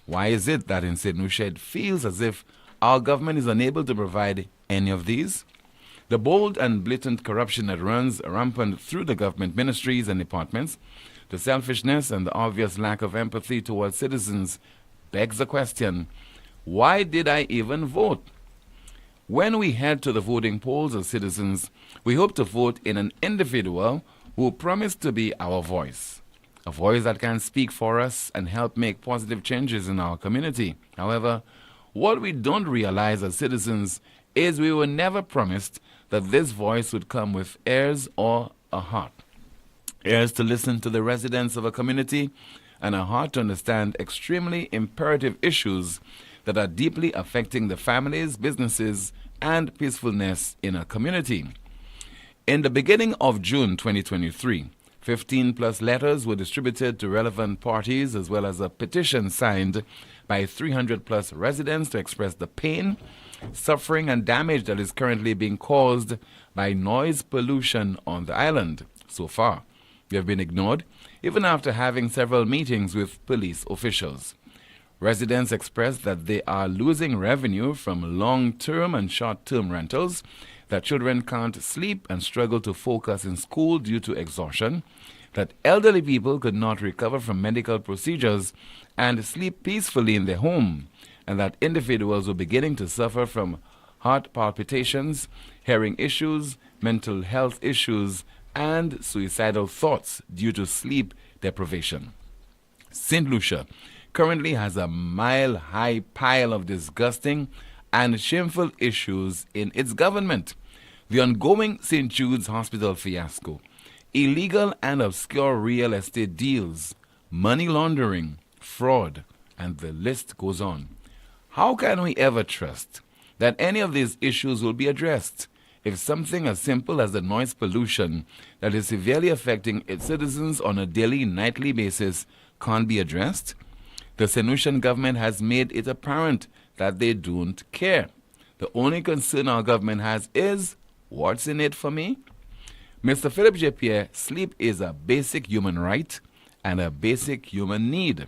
[SPEAKER 4] Why is it that in St. Lucia it feels as if our government is unable to provide any of these? The bold and blatant corruption that runs rampant through the government ministries and departments, the selfishness and the obvious lack of empathy towards citizens begs the question, why did I even vote? When we head to the voting polls as citizens, we hope to vote in an individual who promised to be our voice, a voice that can speak for us and help make positive changes in our community. However, what we don't realize as citizens is we were never promised that this voice would come with ears or a heart. Ears to listen to the residents of a community and a heart to understand extremely imperative issues that are deeply affecting the families, businesses, and peacefulness in a community. In the beginning of June 2023, 15+ letters were distributed to relevant parties as well as a petition signed by 300+ residents to express the pain, suffering, and damage that is currently being caused by noise pollution on the island. So far, we have been ignored, even after having several meetings with police officials. Residents expressed that they are losing revenue from long-term and short-term rentals, that children can't sleep and struggle to focus in school due to exhaustion, that elderly people could not recover from medical procedures and sleep peacefully in their home, and that individuals were beginning to suffer from heart palpitations, hearing issues, mental health issues, and suicidal thoughts due to sleep deprivation. St. Lucia currently has a mile-high pile of disgusting and shameful issues in its government. The ongoing St. Jude's Hospital fiasco, illegal and obscure real estate deals, money laundering, fraud, and the list goes on. How can we ever trust that any of these issues will be addressed if something as simple as the noise pollution that is severely affecting its citizens on a daily, nightly basis can't be addressed? The St. Lucian government has made it apparent that they don't care. The only concern our government has is, what's in it for me? Mr. Philip J. Pierre, sleep is a basic human right and a basic human need.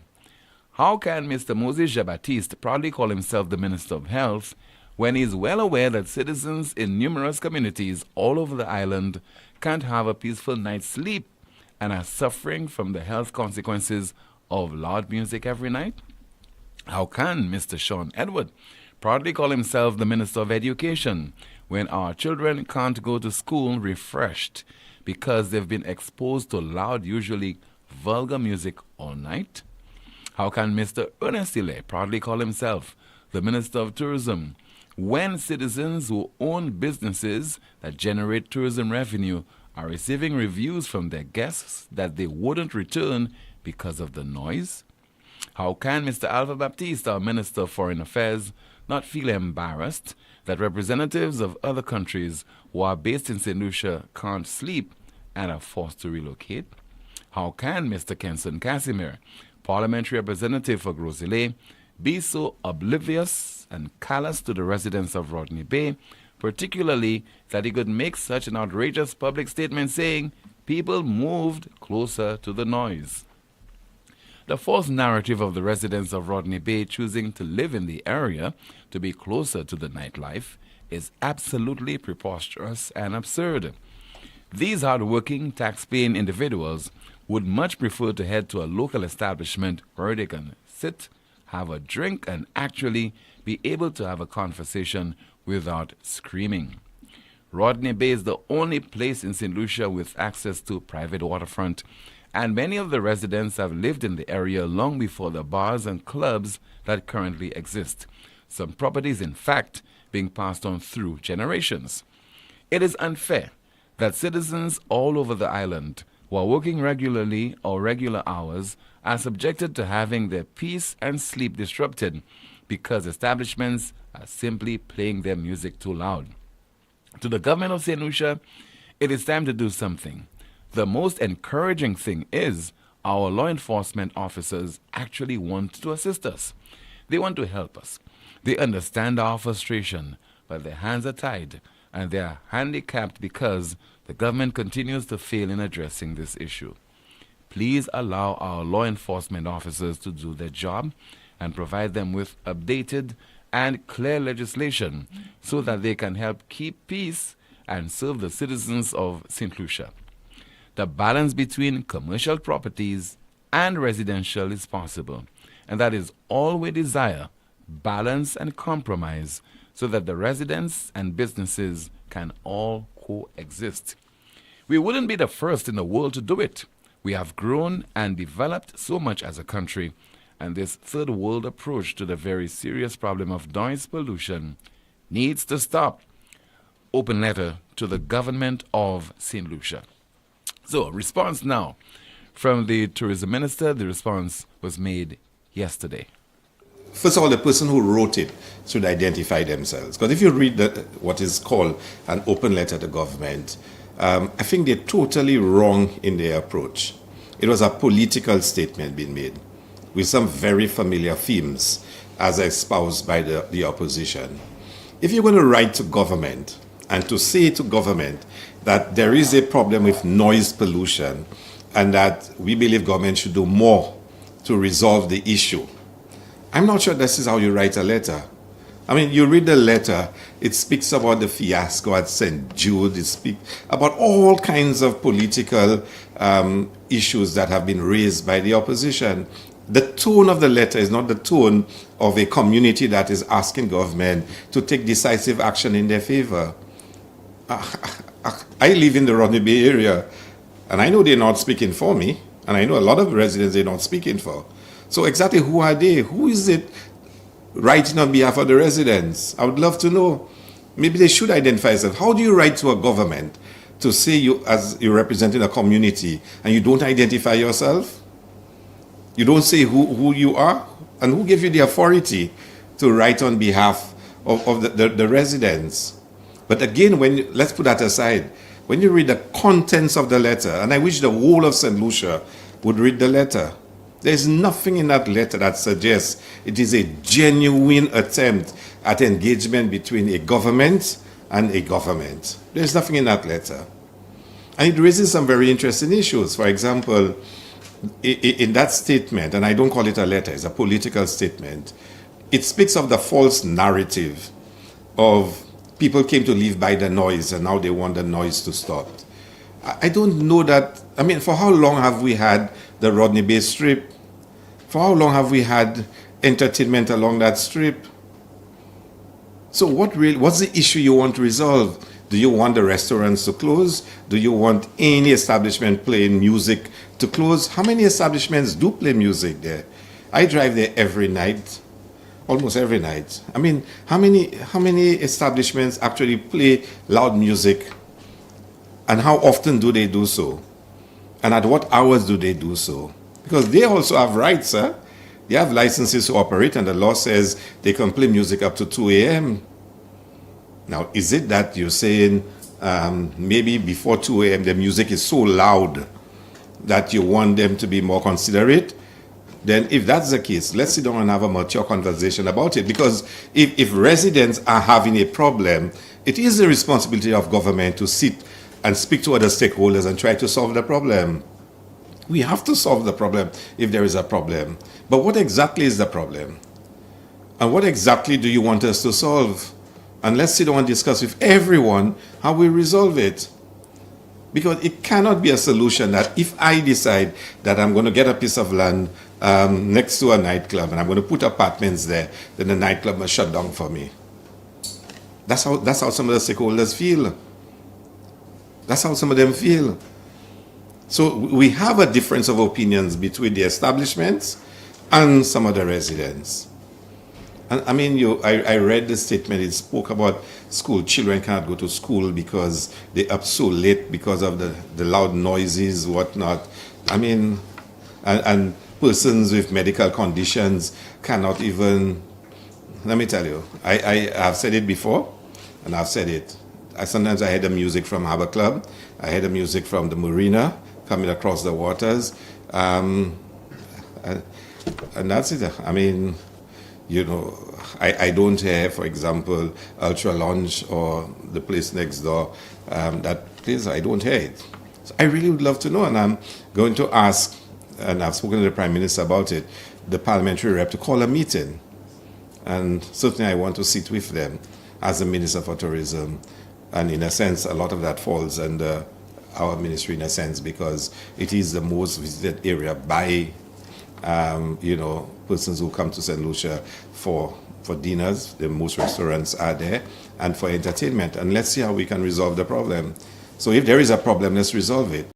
[SPEAKER 4] How can Mr. Moses Jean-Baptiste proudly call himself the Minister of Health when he is well aware that citizens in numerous communities all over the island can't have a peaceful night's sleep and are suffering from the health consequences of loud music every night? How can Mr. Sean Edward proudly call himself the Minister of Education when our children can't go to school refreshed because they've been exposed to loud, usually vulgar music all night? How can Mr. Ernest Ile proudly call himself the Minister of Tourism when citizens who own businesses that generate tourism revenue are receiving reviews from their guests that they wouldn't return because of the noise? How can Mr. Alpha Baptiste, our Minister of Foreign Affairs, not feel embarrassed that representatives of other countries who are based in St. Lucia can't sleep and are forced to relocate? How can Mr. Kenson Casimir, parliamentary representative for Gros-Islet, be so oblivious and callous to the residents of Rodney Bay, particularly that he could make such an outrageous public statement saying people moved closer to the noise? The false narrative of the residents of Rodney Bay choosing to live in the area to be closer to the nightlife is absolutely preposterous and absurd. These hard-working, tax-paying individuals would much prefer to head to a local establishment where they can sit, have a drink, and actually be able to have a conversation without screaming. Rodney Bay is the only place in St. Lucia with access to private waterfront, and many of the residents have lived in the area long before the bars and clubs that currently exist. Some properties, in fact, being passed on through generations. It is unfair that citizens all over the island who are working regularly or regular hours are subjected to having their peace and sleep disrupted because establishments are simply playing their music too loud. To the government of St. Lucia, it is time to do something. The most encouraging thing is our law enforcement officers actually want to assist us. They want to help us. They understand our frustration, but their hands are tied and they are handicapped because the government continues to fail in addressing this issue. Please allow our law enforcement officers to do their job and provide them with updated and clear legislation so that they can help keep peace and serve the citizens of St. Lucia. The balance between commercial properties and residential is possible, and that is all we desire, balance and compromise, so that the residents and businesses can all coexist. We wouldn't be the first in the world to do it. We have grown and developed so much as a country, and this third world approach to the very serious problem of noise pollution needs to stop. Open letter to the government of St. Lucia. So, response now from the tourism minister. The response was made yesterday.
[SPEAKER 1] First of all, the person who wrote it should identify themselves. Because if you read what is called an open letter to government, I think they're totally wrong in their approach. It was a political statement being made with some very familiar themes as espoused by the opposition. If you're going to write to government and to say to government that there is a problem with noise pollution and that we believe government should do more to resolve the issue, I'm not sure this is how you write a letter. I mean, you read the letter, it speaks about the fiasco at St. Jude, it speaks about all kinds of political issues that have been raised by the opposition. The tone of the letter is not the tone of a community that is asking government to take decisive action in their favor. I live in the Rodney Bay area, and I know they're not speaking for me, and I know a lot of residents they're not speaking for. So exactly who are they? Who is it writing on behalf of the residents? I would love to know. Maybe they should identify themselves. How do you write to a government to say you as you're representing a community and you don't identify yourself? You don't say who you are? And who gave you the authority to write on behalf of the residents? But again, let's put that aside. When you read the contents of the letter, and I wish the whole of St. Lucia would read the letter, there's nothing in that letter that suggests it is a genuine attempt at engagement between a government and a government. There's nothing in that letter. And it raises some very interesting issues. For example, in that statement, and I don't call it a letter, it's a political statement, it speaks of the false narrative of people came to live by the noise and now they want the noise to stop. I don't know that. I mean, for how long have we had the Rodney Bay Strip? For how long have we had entertainment along that strip? So what's the issue you want to resolve? Do you want the restaurants to close? Do you want any establishment playing music to close? How many establishments do play music there? I drive there every night, almost every night. I mean, how many establishments actually play loud music? And how often do they do so? And at what hours do they do so? Because they also have rights, huh? They have licenses to operate, and the law says they can play music up to 2 a.m. Now, is it that you're saying maybe before 2 a.m. the music is so loud that you want them to be more considerate? Then if that's the case, let's sit down and have a mature conversation about it. Because if residents are having a problem, it is the responsibility of government to sit and speak to other stakeholders and try to solve the problem. We have to solve the problem if there is a problem. But what exactly is the problem? And what exactly do you want us to solve? And let's sit down and discuss with everyone how we resolve it. Because it cannot be a solution that if I decide that I'm going to get a piece of land next to a nightclub and I'm going to put apartments there, then the nightclub must shut down for me. That's how some of the stakeholders feel. That's how some of them feel. So we have a difference of opinions between the establishments and some of the residents. And I mean, I read the statement, it spoke about school children cannot go to school because they're up so late because of the loud noises, whatnot. I mean, and persons with medical conditions cannot even, let me tell you, I've said it before, and I've said it. Sometimes I hear the music from Harbour Club, I hear the music from the marina, coming across the waters, and that's it. I mean, you know, I don't hear, for example, Ultra Lounge or the place next door, that place, I don't hear it. So I really would love to know, and I'm going to ask, and I've spoken to the Prime Minister about it, the parliamentary rep to call a meeting. And certainly I want to sit with them as the Minister for Tourism And in a sense, a lot of that falls under our ministry in a sense because it is the most visited area by, persons who come to St. Lucia for dinners. The most restaurants are there, and for entertainment. And let's see how we can resolve the problem. So if there is a problem, let's resolve it.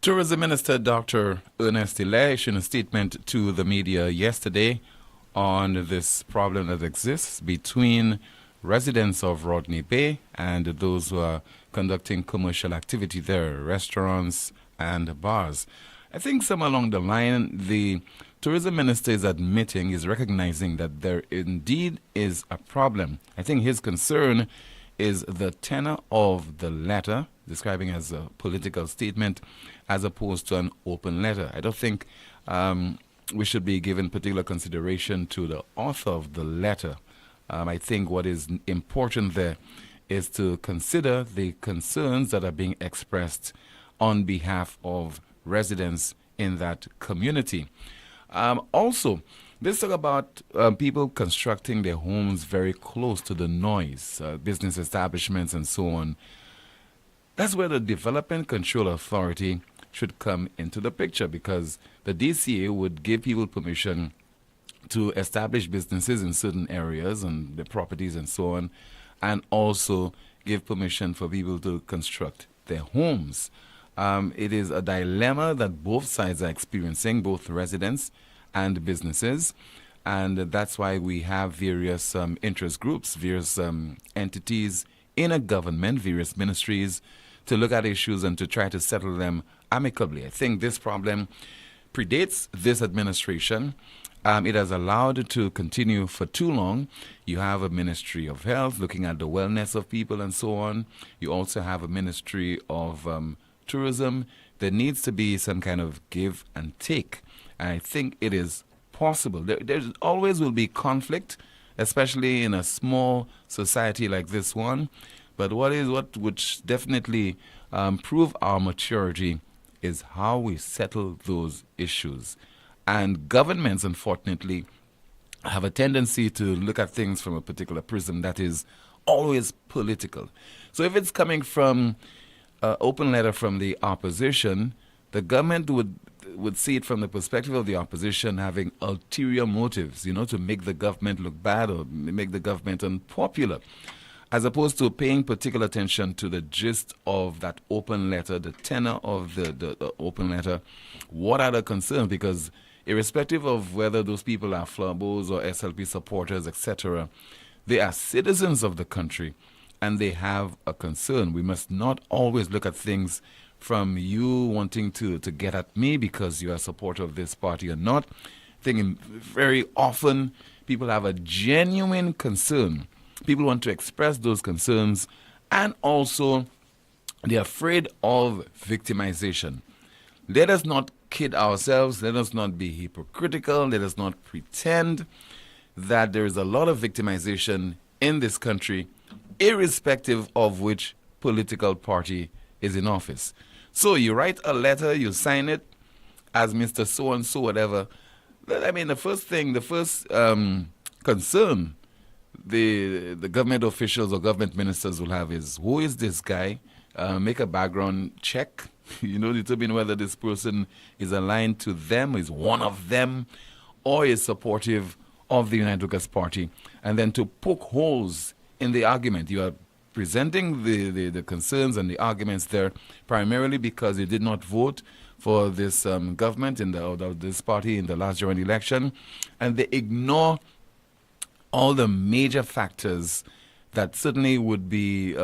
[SPEAKER 4] Tourism Minister Dr. Ernest Hilaire issued a statement to the media yesterday on this problem that exists between residents of Rodney Bay and those who are conducting commercial activity there, restaurants and bars. I think somewhere along the line, the tourism minister is admitting, is recognizing that there indeed is a problem. I think his concern is the tenor of the letter, describing as a political statement, as opposed to an open letter. I don't think we should be given particular consideration to the author of the letter. I think what is important there is to consider the concerns that are being expressed on behalf of residents in that community. Also, let's talk about people constructing their homes very close to the noise, business establishments and so on. That's where the Development Control Authority should come into the picture, because the DCA would give people permission to establish businesses in certain areas and the properties and so on, and also give permission for people to construct their homes. It is a dilemma that both sides are experiencing, both residents and businesses, and that's why we have various interest groups, various entities in a government, various ministries, to look at issues and to try to settle them amicably. I think this problem predates this administration. It has allowed to continue for too long. You have a Ministry of Health looking at the wellness of people and so on. You also have a Ministry of Tourism. There needs to be some kind of give and take. And I think it is possible. There always will be conflict, especially in a small society like this one. But what would definitely prove our maturity is how we settle those issues. And governments, unfortunately, have a tendency to look at things from a particular prism that is always political. So if it's coming from an open letter from the opposition, the government would see it from the perspective of the opposition having ulterior motives, to make the government look bad or make the government unpopular, as opposed to paying particular attention to the gist of that open letter, the tenor of the open letter. What are the concerns? Because irrespective of whether those people are Flabos or SLP supporters, etc., they are citizens of the country and they have a concern. We must not always look at things from you wanting to get at me because you are a supporter of this party or not. I think very often people have a genuine concern. People want to express those concerns, and also they're afraid of victimization. Let us not kid ourselves. Let us not be hypocritical. Let us not pretend that there is a lot of victimization in this country, irrespective of which political party is in office. So you write a letter, you sign it as Mr. So-and-so, whatever. I mean, the first concern the government officials or government ministers will have is, who is this guy? Make a background check, determine whether this person is aligned to them, is one of them, or is supportive of the United Workers' Party. And then to poke holes in the argument. You are presenting the concerns and the arguments there primarily because you did not vote for this government or this party in the last general election, and they ignore all the major factors that certainly would be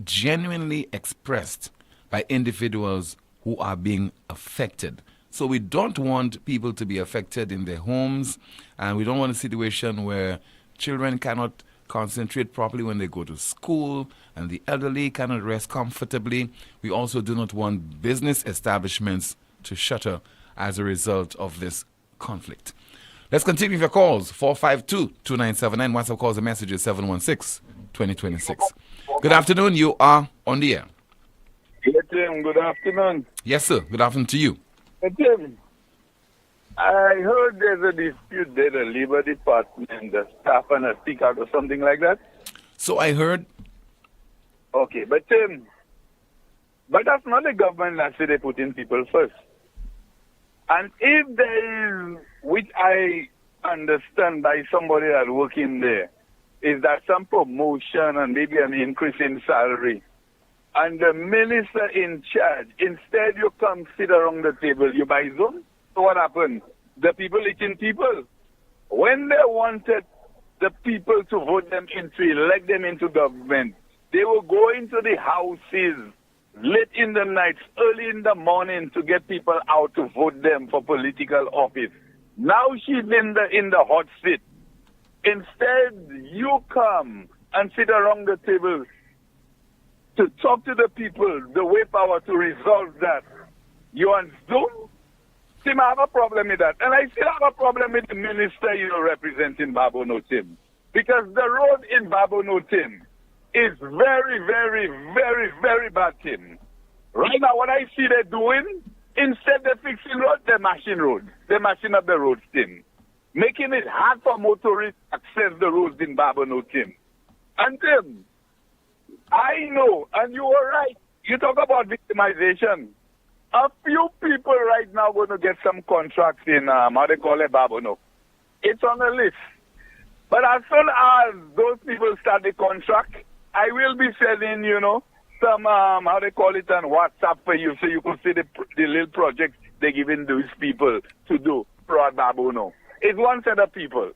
[SPEAKER 4] genuinely expressed by individuals who are being affected. So we don't want people to be affected in their homes, and we don't want a situation where children cannot concentrate properly when they go to school, and the elderly cannot rest comfortably. We also do not want business establishments to shutter as a result of this conflict. Let's continue with your calls. 452-2979. WhatsApp calls and messages 716-2026. Good afternoon. You are on the air.
[SPEAKER 2] Yes, Tim. Good afternoon.
[SPEAKER 4] Yes, sir. Good afternoon to you.
[SPEAKER 2] Hey, Tim, I heard there's a dispute there, the Labor Department, the staff and a stick out or something like that.
[SPEAKER 4] So I heard
[SPEAKER 2] Okay, but that's not the government that say they put in people first. And if there is, which I understand by somebody that working there, is that some promotion and maybe an increase in salary, and the minister in charge, instead you come sit around the table, you buy Zoom. So what happened? The people eating people. When they wanted the people to vote them into, elect them into government, they will go into the houses late in the night, early in the morning to get people out to vote them for political office. Now she's in the hot seat. Instead, you come and sit around the table to talk to the people, the way power to resolve that. You on Zoom? Tim, I have a problem with that. And I still have a problem with the minister representing Babono Tim. Because the road in Babono Tim is very, very, very, very bad, Tim. Right now, what I see they're doing, instead of fixing roads, they're mashing roads. They're mashing up the roads, Tim. Making it hard for motorists to access the roads in Babono Tim. And Tim, I know, and you were right, you talk about victimization. A few people right now going to get some contracts in, how they call it, Babono. It's on the list. But as soon as those people start the contract, I will be sending, some, how they call it, on WhatsApp for you so you can see the little projects they're giving these people to do throughout Babono. It's one set of people.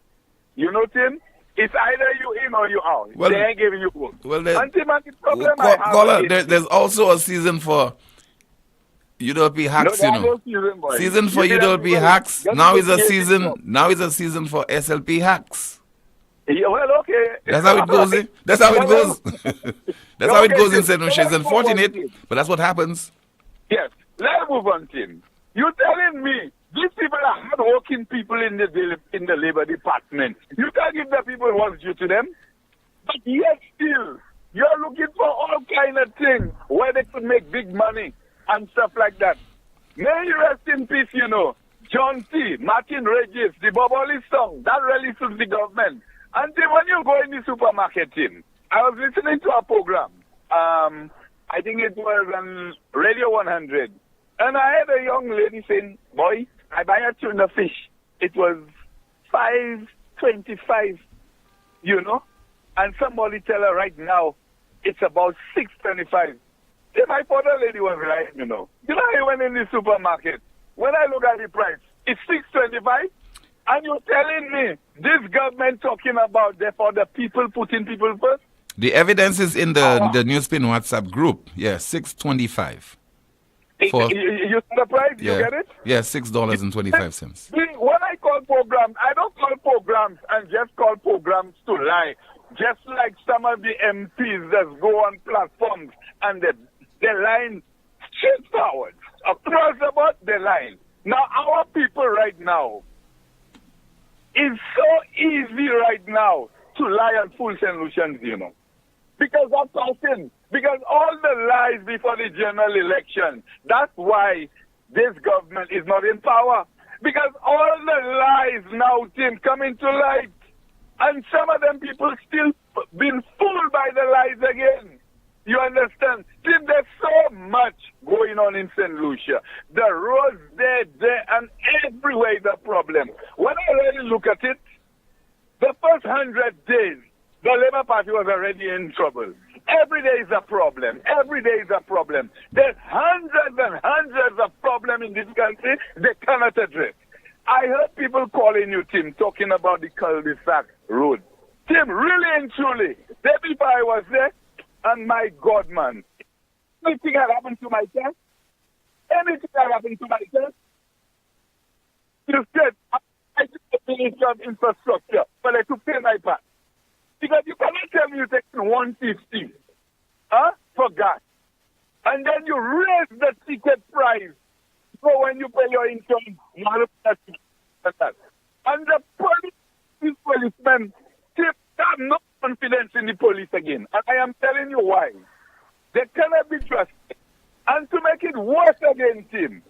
[SPEAKER 2] You know, Tim? It's either you in or you out.
[SPEAKER 4] Well,
[SPEAKER 2] they ain't giving you work.
[SPEAKER 4] Well,
[SPEAKER 2] and Tim, the problem I have
[SPEAKER 4] Caller,
[SPEAKER 2] is-
[SPEAKER 4] there's also a season for UWP hacks,
[SPEAKER 2] No, there are no season, boy.
[SPEAKER 4] Season for
[SPEAKER 2] You see that
[SPEAKER 4] UWP
[SPEAKER 2] people
[SPEAKER 4] hacks.
[SPEAKER 2] just
[SPEAKER 4] Now is a
[SPEAKER 2] create
[SPEAKER 4] season.
[SPEAKER 2] it.
[SPEAKER 4] Now is a season for SLP hacks.
[SPEAKER 2] Yeah, well, okay.
[SPEAKER 4] That's how it goes. That's how it goes. That's how it goes in St. Lucia. It's
[SPEAKER 2] Let's move on,
[SPEAKER 4] unfortunate,
[SPEAKER 2] Tim.
[SPEAKER 4] but that's what happens.
[SPEAKER 2] Yes, let's move on, Tim. You telling me these people are hard-working people in the labor department. You can't give the people what's due to them. But yet still, you're looking for all kind of things where they could make big money and stuff like that. May you rest in peace, John T., Martin Regis, the Boboli song, that really suits the government. And then when you go in the supermarket, Tim, I was listening to a program. I think it was on Radio 100. And I had a young lady saying, boy, I buy a tuna fish. It was $5.25, And somebody tell her right now, it's about $6.25. Then I thought the lady was right, I went in the supermarket. When I look at the price, it's $6.25. And you're telling me this government talking about for the people, putting people first?
[SPEAKER 4] The evidence is in the NewsSpin WhatsApp group. Yeah, $6.25.
[SPEAKER 2] You see the price?
[SPEAKER 4] Yeah,
[SPEAKER 2] You get it?
[SPEAKER 4] yeah, $6.25.
[SPEAKER 2] See, when I call programs, I don't call programs and just call programs to lie. Just like some of the MPs that go on platforms and they're lying straightforward. Across the board, they're lying. Now, our people right now, it's so easy right now to lie and fool solutions, Because that's something. Because all the lies before the general election, that's why this government is not in power. Because all the lies now, Tim, coming to light. And some of them people still been fooled by the lies again. You understand? Tim, there's so much going on in St. Lucia. The roads there, and everywhere is a problem. When I really look at it, the first 100 days, the Labour Party was already in trouble. Every day is a problem. Every day is a problem. There's hundreds and hundreds of problems in this country they cannot address. I heard people calling you, Tim, talking about the cul-de-sac road. Tim, really and truly, day before I was there, and my God, man, anything had happened to my chest? Anything had happened to my chest? You said, I took the Ministry of Infrastructure, but I could pay my part. Because you cannot tell me you're taking 150 for gas. And then you raise the ticket price. So when you pay your insurance, you have to pay a ticket. And the policemen, they have no confidence in the police again. And I am telling you why. They cannot be trusted. And to make it worse again, Tim,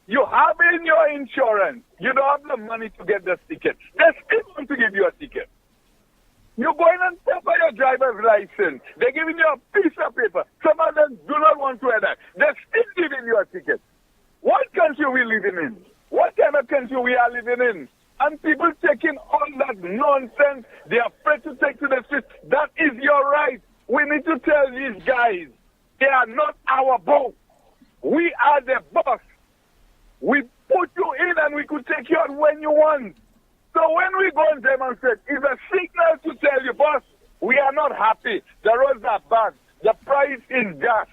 [SPEAKER 2] you have in your insurance, you don't have the money to get the ticket. They're still going to give you a ticket. You go in and pay for your driver's license. They're giving you a piece of paper. Some of them do not want to wear that. They're still giving you a ticket. What country are we living in? What kind of country we are living in? And people taking all that nonsense, they're afraid to take to the streets. That is your right. We need to tell these guys, they are not our boss. We are the boss. We put you in and we could take you out when you want. So when we go and demonstrate, it's a signal to tell you, boss, we are not happy. The roads are bad. The price is gas.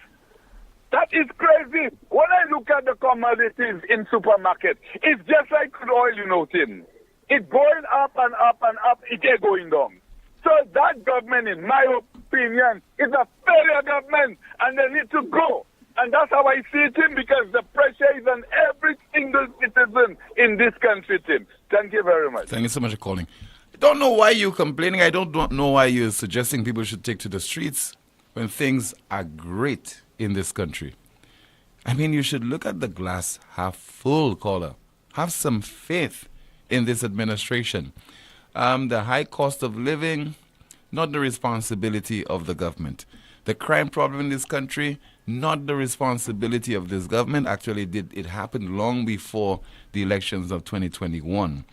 [SPEAKER 2] That is crazy. When I look at the commodities in supermarkets, it's just like crude oil, you know, Tim. It's going up and up and up. It ain't going down. So that government, in my opinion, is a failure government, and they need to go. And that's how I see it, Tim, because the pressure is on every single citizen in this country, Tim. Thank you very much.
[SPEAKER 4] Thank you so much for calling. I don't know why you're complaining. I don't know why you're suggesting people should take to the streets when things are great in this country. I mean, you should look at the glass half full, caller. Have some faith in this administration. The high cost of living, not the responsibility of the government. The crime problem in this country, not the responsibility of this government. Actually, it happened long before the elections of 2021.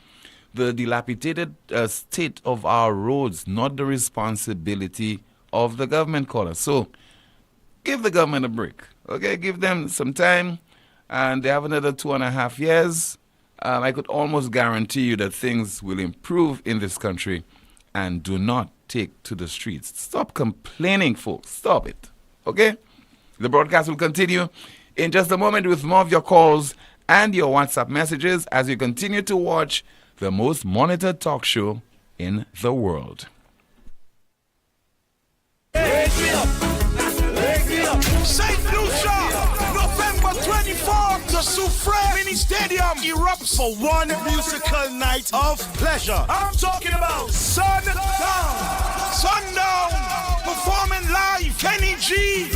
[SPEAKER 4] The dilapidated state of our roads, not the responsibility of the government, caller. So, give the government a break. Okay, give them some time, and they have another 2.5 years. I could almost guarantee you that things will improve in this country, and do not take to the streets. Stop complaining, folks. Stop it. Okay? The broadcast will continue in just a moment with more of your calls and your WhatsApp messages as you continue to watch the most monitored talk show in the world.
[SPEAKER 14] St. Lucia, November 24th, the Soufrière Mini Stadium erupts for one musical night of pleasure. I'm talking about Sundown. Sundown, performing live, Kenny G.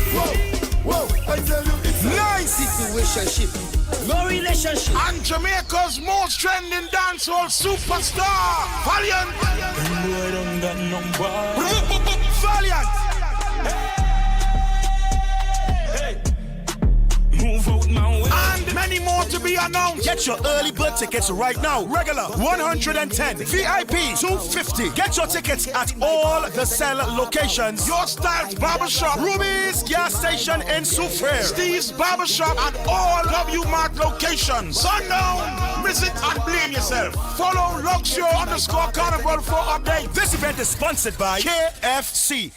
[SPEAKER 14] Whoa, I tell you, it's nice situationship, no relationship. And Jamaica's most trending dancehall superstar, Poleon. Valiant. Move out my way. And many more to be announced. Get your early bird tickets right now. Regular 110, VIP 250. Get your tickets at all the sell locations. Your Styles Barbershop, Ruby's gas station in Soufrière, Steve's Barbershop at all W Mart locations. Sundown, miss it and blame yourself. Follow Luxio_Carnival for updates. This event is sponsored by KFC.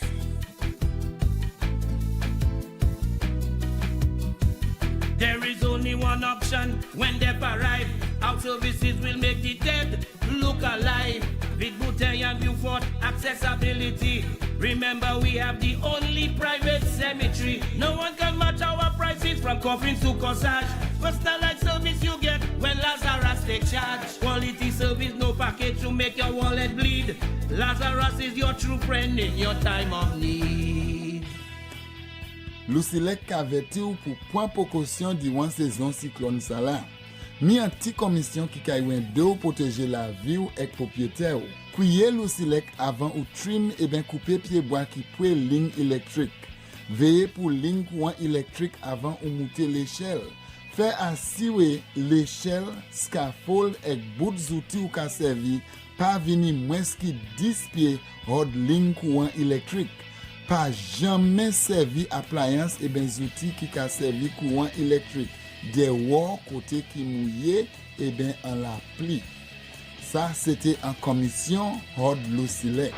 [SPEAKER 3] There is only one option when they arrive. Our services will make the dead look alive. With Bouteille and Beaufort accessibility. Remember, we have the only private cemetery. No one can match our prices from coffins to corsage. Personalized service you get when Lazarus take charge. Quality service, no package to make your wallet bleed. Lazarus is your true friend in your time of need.
[SPEAKER 6] Lucilec aveti ou pour point précaution diwan saison cyclone ça là. Mi un petit commission qui kaywen de ou protéger la vie ou ek propriétaire ou. Kouye Lucilec avant ou trim et ben couper pied bois qui pouet ligne électrique. Veillez pour ligne courant électrique avant ou monter l'échelle. Fait assurer l'échelle, scaffold et bout zouti ou ka servi pas vini moins qui 10 pieds hors ligne courant électrique. Pas jamais servi appliance et ben outils qui ka servi courant électrique. Des war côté qui mouillé et ben en la pli. Ça c'était en commission hors Lucilec.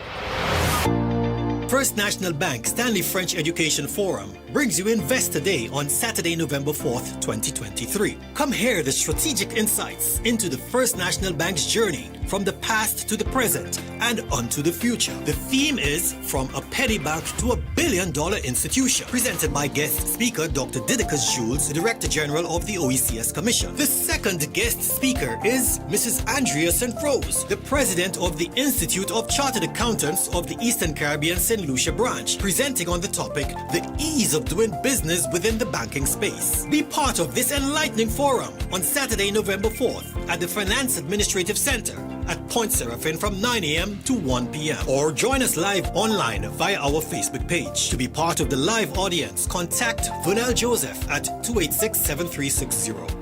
[SPEAKER 11] First National Bank Stanley French Education Forum brings you Investor Day on Saturday, November 4th, 2023. Come hear the strategic insights into the First National Bank's journey from the past to the present and onto the future. The theme is From a Petty Bank to a Billion-Dollar Institution, presented by guest speaker Dr. Didicus Jules, the Director General of the OECS Commission. The second guest speaker is Mrs. Andrea St. Rose, the President of the Institute of Chartered Accountants of the Eastern Caribbean St. Lucia branch, presenting on the topic, the ease of doing business within the banking space. Be part of this enlightening forum on Saturday, November 4th at the Finance Administrative Center, at Point Seraphin from 9 a.m. to 1 p.m. Or join us live online via our Facebook page. To be part of the live audience, contact Vernell Joseph at 286-7360.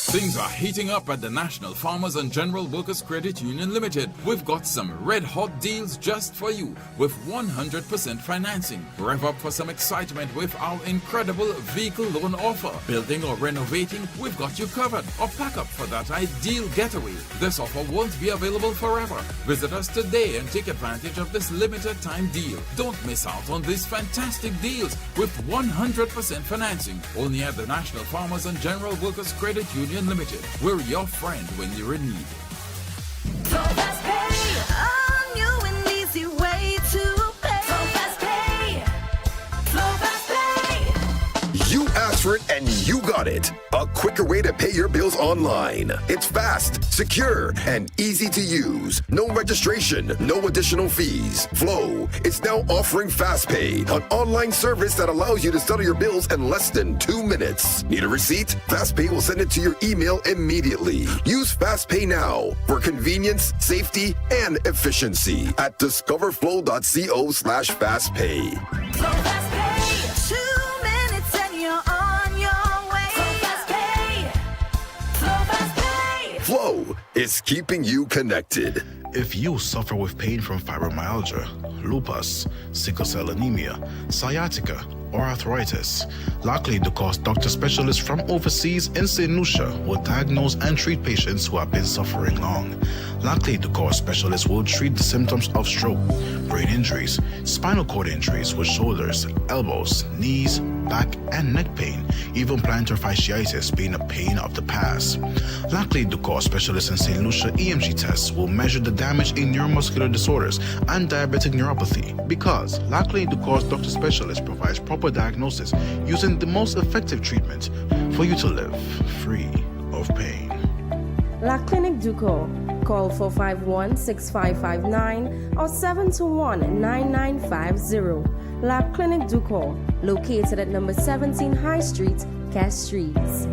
[SPEAKER 15] Things are heating up at the National Farmers and General Workers Credit Union Limited. We've got some red-hot deals just for you with 100% financing. Rev up for some excitement with our incredible vehicle loan offer. Building or renovating, we've got you covered. Or pack up for that ideal getaway. This offer won't be available forever. Visit us today and take advantage of this limited time deal. Don't miss out on these fantastic deals with 100% financing. Only at the National Farmers and General Workers Credit Union Limited. We're your friend when you're in need.
[SPEAKER 17] Fast Pay, a new and easy way to pay. Fast Pay, Fast Pay.
[SPEAKER 18] You asked for it and you got it. A quicker way to pay your bills online. It's fast, secure, and easy to use. No registration, no additional fees. Flow is now offering FastPay, an online service that allows you to settle your bills in less than 2 minutes. Need a receipt? FastPay will send it to your email immediately. Use FastPay now for convenience, safety, and efficiency at discoverflow.co/fastpay.
[SPEAKER 17] Fast Pay, 2 minutes and you're on your way. Fast Pay, Fast Pay.
[SPEAKER 18] Flow is keeping you connected.
[SPEAKER 21] If you suffer with pain from fibromyalgia, lupus, sickle cell anemia, sciatica, or arthritis, likely because doctor specialists from overseas in St. Lucia will diagnose and treat patients who have been suffering long. Likely because specialists will treat the symptoms of stroke, brain injuries, spinal cord injuries with shoulders, elbows, knees, back, and neck pain, even plantar fasciitis being a pain of the past. Likely because specialists in St. Lucia EMG tests will measure the damage in neuromuscular disorders and diabetic neuropathy, because likely because doctor specialists provides proper diagnosis using the most effective treatment for you to live free of pain.
[SPEAKER 22] La Clinique Ducor. Call 451-6559 or 721-9950. La Clinique Ducor, located at number 17 High Street, Castries.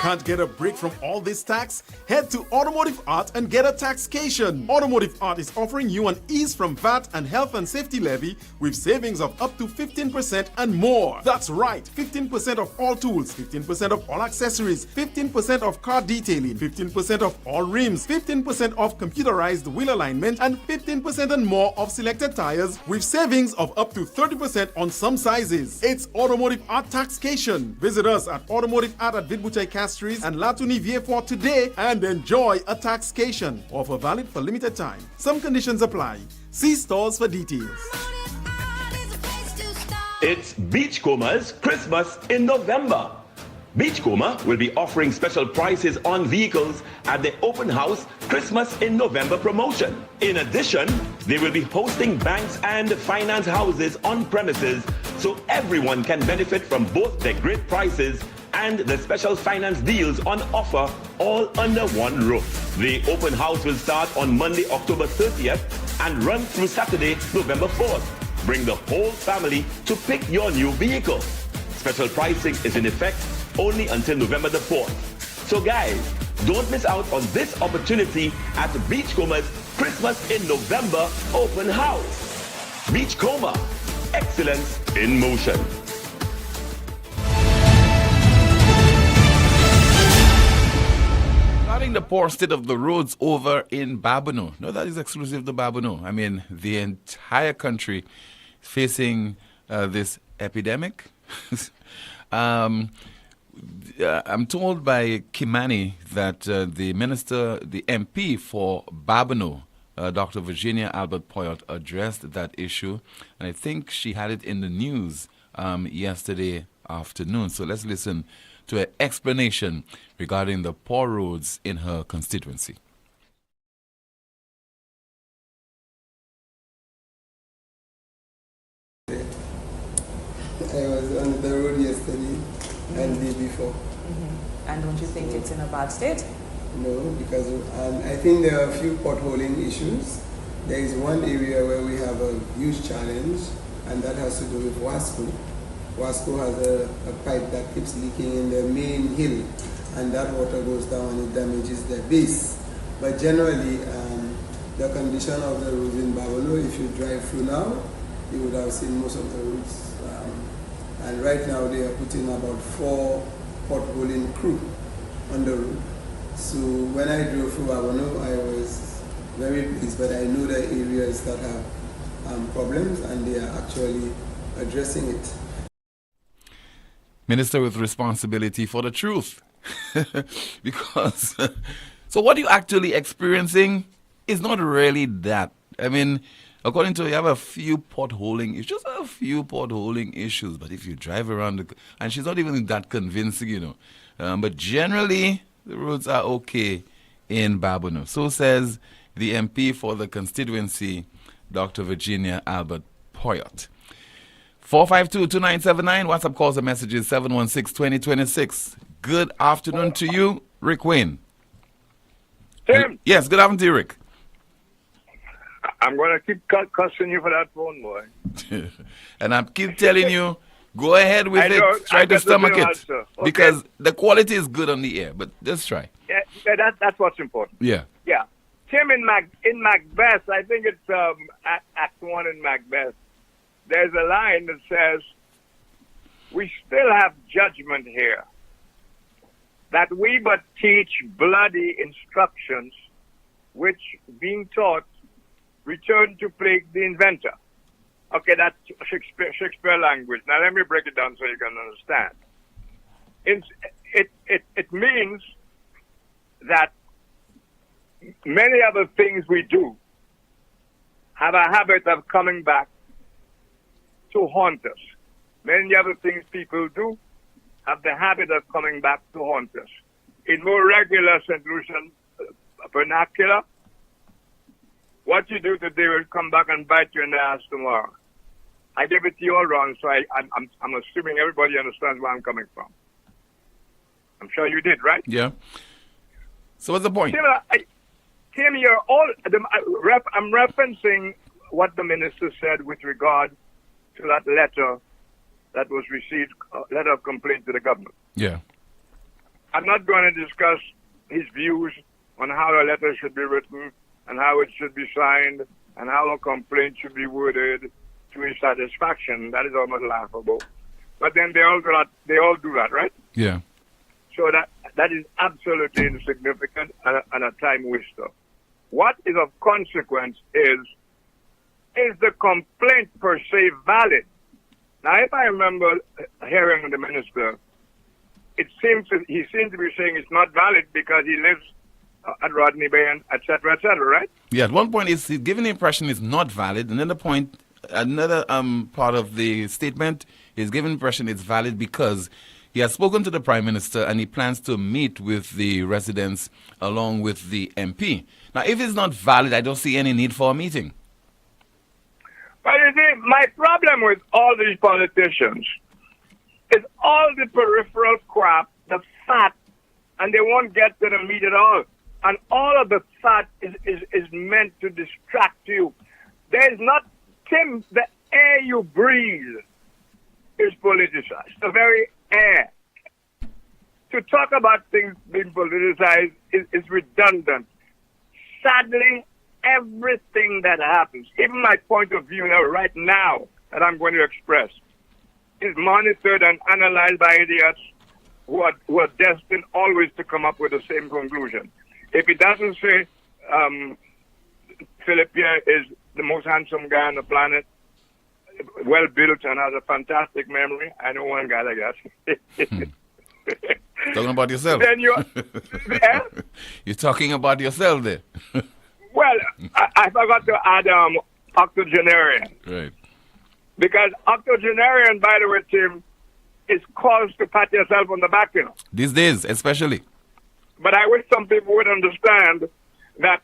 [SPEAKER 20] Can't get a break from all this tax? Head to Automotive Art and get a taxcation. Automotive Art is offering you an ease from VAT and health and safety levy with savings of up to 15% and more. That's right, 15% of all tools, 15% of all accessories, 15% of car detailing, 15% of all rims, 15% of computerized wheel alignment, and 15% and more of selected tires with savings of up to 30% on some sizes. It's Automotive Art Taxcation. Visit us at Automotive Art at Vidbouche Castries and Latuni Vieux today and enjoy a taxcation. Offer valid for limited time. Some conditions apply. See stores for details.
[SPEAKER 7] It's Beachcomber's Christmas in November. Beachcomber will be offering special prices on vehicles at the open house Christmas in November promotion. In addition, they will be hosting banks and finance houses on premises so everyone can benefit from both the great prices and the special finance deals on offer all under one roof. The open house will start on Monday, October 30th and run through Saturday, November 4th. Bring the whole family to pick your new vehicle. Special pricing is in effect only until November the 4th. So guys, don't miss out on this opportunity at Beachcomber's Christmas in November open house. Beachcomber, excellence in motion.
[SPEAKER 4] Regarding the poor state of the roads over in Babonneau. No, that is exclusive to Babonneau. I mean, the entire country is facing this epidemic. I'm told by Kimani that the minister, the MP for Babonneau, Dr. Virginia Albert Poyot, addressed that issue. And I think she had it in the news yesterday afternoon. So let's listen to an explanation regarding the poor roads in her constituency.
[SPEAKER 8] I was on the road yesterday and the day before.
[SPEAKER 23] And don't you think it's in a bad state?
[SPEAKER 8] No, because I think there are a few potholing issues. There is one area where we have a huge challenge, and that has to do with Wasco. Wasco has a pipe that keeps leaking in the main hill and that water goes down and it damages their base. But generally, the condition of the roads in Babonneau, if you drive through now, you would have seen most of the roads. And right now they are putting about 4 potholing crew on the road. So when I drove through Babonneau, I was very pleased, but I know the areas that have problems and they are actually addressing it.
[SPEAKER 4] Minister with responsibility for the truth. Because, so what you're actually experiencing is not really that. I mean, according to you have a few potholing issues, just a few potholing issues. But if you drive around, and she's not even that convincing, you know. But generally, the roads are okay in Babonneau. So says the MP for the constituency, Dr. Virginia Albert Poyot. 452-2979. WhatsApp calls and messages 716-2026. Good afternoon to you, Rick Wayne.
[SPEAKER 5] Tim.
[SPEAKER 4] Yes, good afternoon to you, Rick.
[SPEAKER 5] I'm going to keep cussing you for that phone, boy.
[SPEAKER 4] And I keep telling you, go ahead with
[SPEAKER 5] I know,
[SPEAKER 4] it. Try to stomach it.
[SPEAKER 5] Okay.
[SPEAKER 4] Because the quality is good on the air, but just try.
[SPEAKER 5] Yeah, that's what's important.
[SPEAKER 4] Yeah.
[SPEAKER 5] Yeah. Tim, in Macbeth, I think it's Act 1 in Macbeth, there's a line that says, we still have judgment here, that we but teach bloody instructions, which, being taught, return to plague the inventor. Okay, that's Shakespeare language. Now let me break it down so you can understand. It means that many of the things we do have a habit of coming back to haunt us. Many of the things people do have the habit of coming back to haunt us. In more regular St. Lucian vernacular, what you do today will come back and bite you in the ass tomorrow. I gave it to you all wrong, so I'm assuming everybody understands where I'm coming from. I'm sure you did, right?
[SPEAKER 4] Yeah. So what's the point?
[SPEAKER 5] Tim, you're all. I'm referencing what the minister said with regard to that letter that was received, letter of complaint to the government.
[SPEAKER 4] Yeah.
[SPEAKER 5] I'm not going to discuss his views on how a letter should be written and how it should be signed and how a complaint should be worded to his satisfaction. That is almost laughable. But then they all do that, right?
[SPEAKER 4] Yeah.
[SPEAKER 5] So that is absolutely insignificant and a time waster. What is of consequence is the complaint per se valid? Now, if I remember hearing the minister, he seems to be saying it's not valid because he lives at Rodney Bay and et cetera, right?
[SPEAKER 4] Yeah, at one point he's giving the impression it's not valid. Another part of the statement is giving the impression it's valid because he has spoken to the Prime Minister and he plans to meet with the residents along with the MP. Now, if it's not valid, I don't see any need for a meeting.
[SPEAKER 5] But you see, my problem with all these politicians is all the peripheral crap, the fat, and they won't get to the meat at all. And all of the fat is meant to distract you. There's not, Tim, the air you breathe is politicized. The very air. To talk about things being politicized is redundant. Sadly, everything that happens, even my point of view right now that I'm going to express, is monitored and analyzed by idiots who are destined always to come up with the same conclusion. If it doesn't say Philip Pierre is the most handsome guy on the planet, well built and has a fantastic memory, I know one guy like that.
[SPEAKER 4] Talking about yourself.
[SPEAKER 5] Then you're
[SPEAKER 4] talking about yourself there.
[SPEAKER 5] Well, I forgot to add octogenarian.
[SPEAKER 4] Right.
[SPEAKER 5] Because octogenarian, by the way, Tim, is cause to pat yourself on the back, you know.
[SPEAKER 4] These days, especially.
[SPEAKER 5] But I wish some people would understand that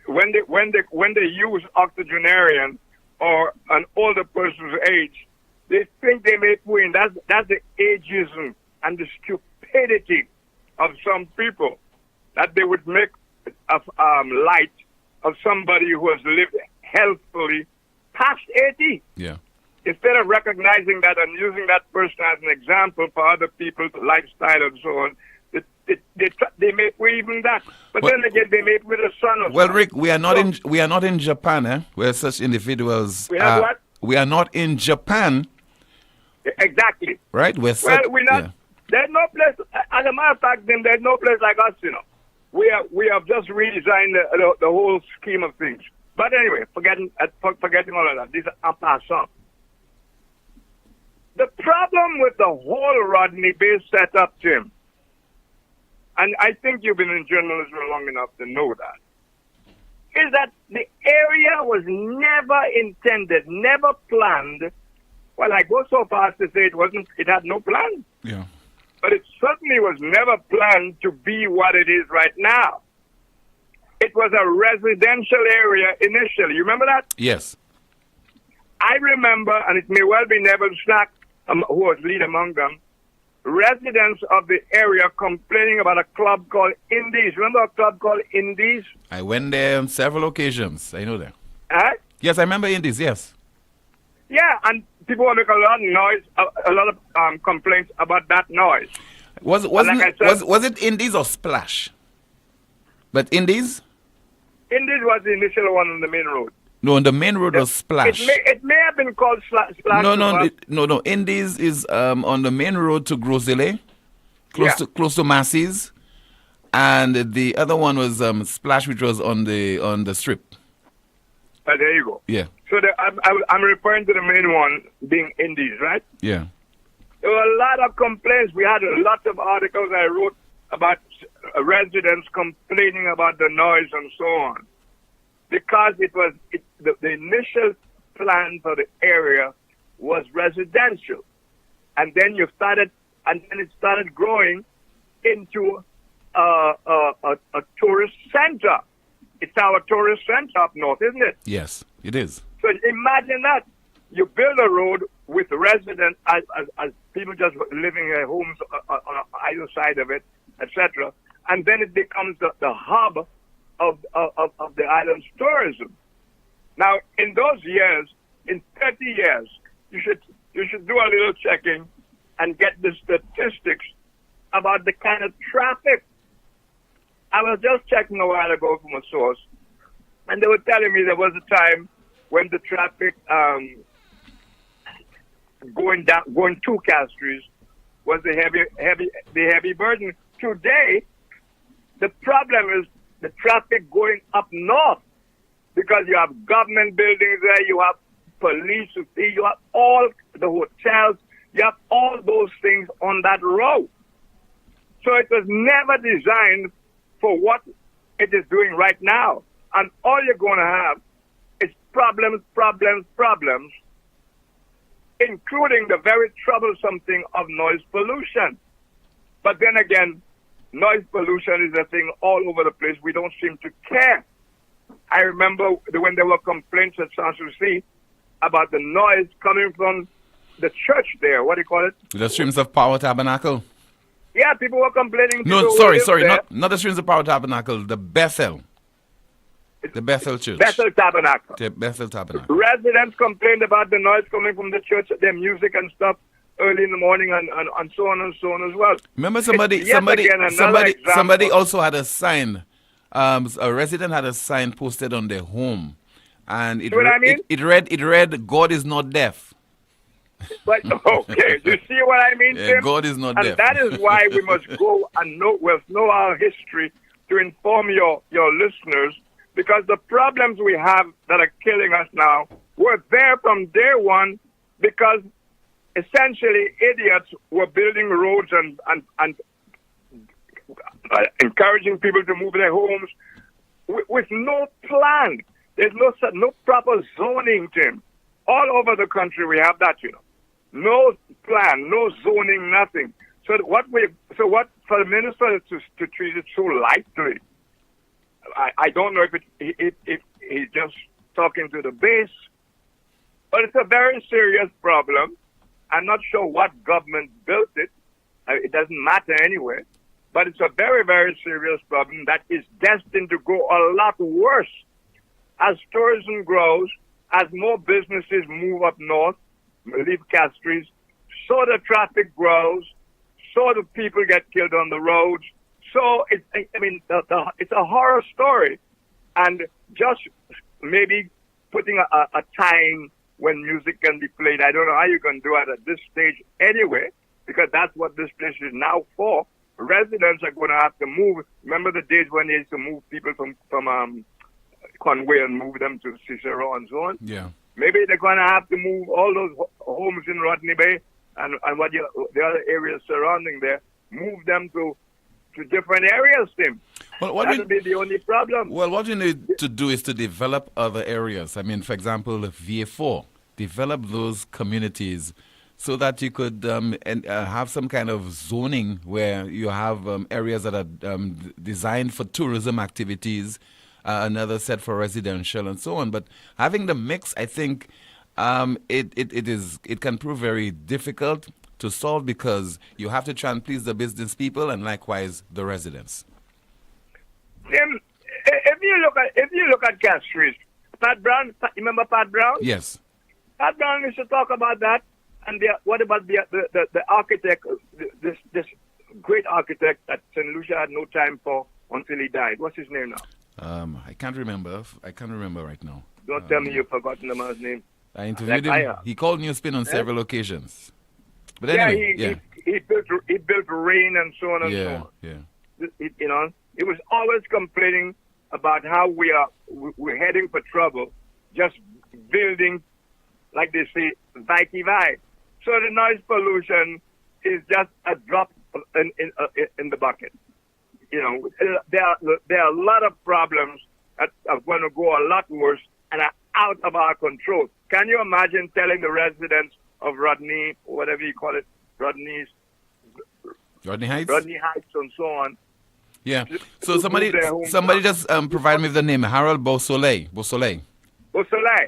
[SPEAKER 5] when they use octogenarian or an older person's age, they think they may win. That's the ageism and the stupidity of some people, that they would make light of somebody who has lived healthfully past 80.
[SPEAKER 4] Yeah.
[SPEAKER 5] Instead of recognizing that and using that person as an example for other people's lifestyle and so on, They make way even that. But then again, they make with the sun.
[SPEAKER 4] Well, Rick, we are not in Japan, eh? Where such individuals.
[SPEAKER 5] We have what?
[SPEAKER 4] We are not in Japan.
[SPEAKER 5] Exactly.
[SPEAKER 4] Right?
[SPEAKER 5] We're not.
[SPEAKER 4] Yeah.
[SPEAKER 5] There's no place. As a matter of fact, there's no place like us. We have just redesigned the whole scheme of things. But anyway, forgetting all of that. These are en passant. The problem with the whole Rodney Bay setup, Jim, and I think you've been in journalism long enough to know that, is that the area was never intended, never planned. Well, I go so far as to say it had no plan.
[SPEAKER 4] Yeah.
[SPEAKER 5] But it certainly was never planned to be what it is right now. It was a residential area initially. You remember that?
[SPEAKER 4] Yes.
[SPEAKER 5] I remember, and it may well be Neville Snack, who was lead among them, residents of the area complaining about a club called Indies. Remember a club called Indies?
[SPEAKER 4] I went there on several occasions. I know that.
[SPEAKER 5] Huh?
[SPEAKER 4] Yes, I remember Indies, yes.
[SPEAKER 5] Yeah, and people were making a lot of noise, a lot of complaints about that noise.
[SPEAKER 4] Was it Indies or Splash? But Indies?
[SPEAKER 5] Indies was the initial one on the main road.
[SPEAKER 4] No, on the main road was Splash.
[SPEAKER 5] It may have been called Splash.
[SPEAKER 4] No. Indies is on the main road to Grosile, close to Massey's, and the other one was Splash, which was on the strip.
[SPEAKER 5] There you go.
[SPEAKER 4] Yeah.
[SPEAKER 5] So I'm referring to the main one being Indies, right?
[SPEAKER 4] Yeah.
[SPEAKER 5] There were a lot of complaints. We had a lot of articles I wrote about residents complaining about the noise and so on. Because the initial plan for the area was residential. And then it started growing into a tourist center. It's our tourist center up north, isn't it?
[SPEAKER 4] Yes, it is.
[SPEAKER 5] So imagine that. You build a road with residents as people just living in their homes on either side of it, etc. And then it becomes the hub of the island's tourism. Now, in those years, in 30 years, you should do a little checking and get the statistics about the kind of traffic. I was just checking a while ago from a source, and they were telling me there was a time when the traffic going to Castries was the heavy burden. Today, the problem is the traffic going up north, because you have government buildings there, you have police, you have all the hotels, you have all those things on that road. So it was never designed for what it is doing right now. And all you're going to have is problems, including the very troublesome thing of noise pollution. But then again, noise pollution is a thing all over the place. We don't seem to care. I remember when there were complaints at Sanssouci about the noise coming from the church there. What do you call it?
[SPEAKER 4] The Streams of Power Tabernacle.
[SPEAKER 5] Yeah, people were complaining.
[SPEAKER 4] No, sorry, not the Streams of Power Tabernacle, the Bethel. The Bethel Church.
[SPEAKER 5] Bethel Tabernacle.
[SPEAKER 4] The Bethel Tabernacle.
[SPEAKER 5] Residents complained about the noise coming from the church, their music and stuff, early in the morning and so on and so on as well.
[SPEAKER 4] Remember somebody also had a sign. A resident had a sign posted on their home, and it read "God is not deaf."
[SPEAKER 5] But okay, you see what I mean,
[SPEAKER 4] yeah,
[SPEAKER 5] Tim?
[SPEAKER 4] God is not
[SPEAKER 5] and
[SPEAKER 4] deaf.
[SPEAKER 5] That is why we must go and know our history to inform your listeners, because the problems we have that are killing us now were there from day one, because essentially idiots were building roads and encouraging people to move their homes with no plan. There's no proper zoning, Tim. All over the country we have that, No plan, no zoning, nothing. So what for the minister to treat it so lightly, I don't know if he's just talking to the base, but it's a very serious problem. I'm not sure what government built it. It doesn't matter anyway. But it's a very, very serious problem that is destined to go a lot worse as tourism grows, as more businesses move up north, leave Castries, so the traffic grows, so the people get killed on the roads, So it's a horror story, and just maybe putting a time when music can be played. I don't know how you can do it at this stage anyway, because that's what this place is now for. Residents are going to have to move. Remember the days when they used to move people from Conway and move them to Cicero and so on?
[SPEAKER 4] Yeah.
[SPEAKER 5] Maybe they're going to have to move all those homes in Rodney Bay and the other areas surrounding there, move them to different areas, Tim.
[SPEAKER 4] Well,
[SPEAKER 5] that'll be the only problem.
[SPEAKER 4] Well, what you need to do is to develop other areas. I mean, for example, VA4, develop those communities so that you could have some kind of zoning where you have areas that are designed for tourism activities, another set for residential and so on. But having the mix, I think it can prove very difficult to solve because you have to try and please the business people and likewise the residents.
[SPEAKER 5] Tim, if you look at Castries, Pat Brown, remember Pat Brown?
[SPEAKER 4] Yes.
[SPEAKER 5] Pat Brown used to talk about that. And what about the architect, this great architect that St. Lucia had no time for until he died? What's his name now?
[SPEAKER 4] I can't remember. Right now.
[SPEAKER 5] Don't tell me you've forgotten the man's name.
[SPEAKER 4] I interviewed him. He called NewsSpin on several occasions. But anyway,
[SPEAKER 5] he built rain and so on and so on.
[SPEAKER 4] Yeah.
[SPEAKER 5] He was always complaining about how we're heading for trouble, just building, like they say, vai. So the noise pollution is just a drop in the bucket. There are a lot of problems that are going to go a lot worse and are out of our control. Can you imagine telling the residents of Rodney, or whatever you call it, Rodney Heights and so on?
[SPEAKER 4] Yeah. So somebody just provided me the name, Harold Beausoleil.
[SPEAKER 5] Beausoleil.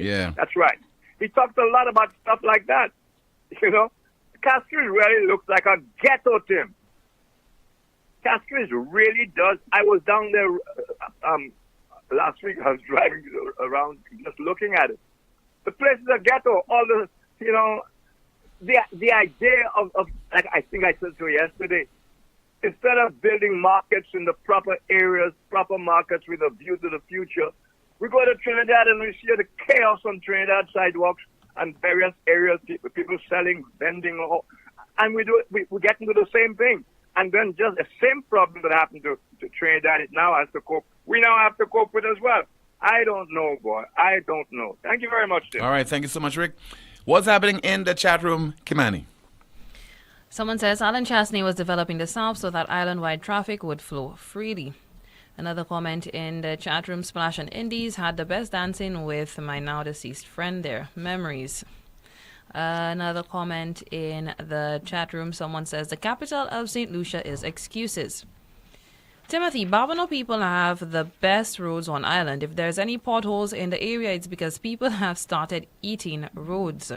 [SPEAKER 4] Yeah.
[SPEAKER 5] That's right. He talked a lot about stuff like that. Castries really looks like a ghetto, Tim. Castries really does. I was down there last week. I was driving around just looking at it. The place is a ghetto. All the idea of like I think I said to you yesterday, instead of building markets in the proper areas, proper markets with a view to the future, we go to Trinidad and we see the chaos on Trinidad sidewalks and various areas, people selling, vending, and we get into the same thing. And then just the same problem that happened to Trinidad, it now has to cope. We now have to cope with as well. I don't know, boy. I don't know. Thank you very much, Tim.
[SPEAKER 4] All right. Thank you so much, Rick. What's happening in the chat room, Kimani?
[SPEAKER 9] Someone says Alan Chastney was developing the South so that island-wide traffic would flow freely. Another comment in the chat room, Splash and Indies had the best dancing with my now deceased friend there. Memories. Another comment in the chat room, someone says the capital of St. Lucia is excuses. Timothy, Barbano people have the best roads on island. If there's any potholes in the area, it's because people have started eating roads.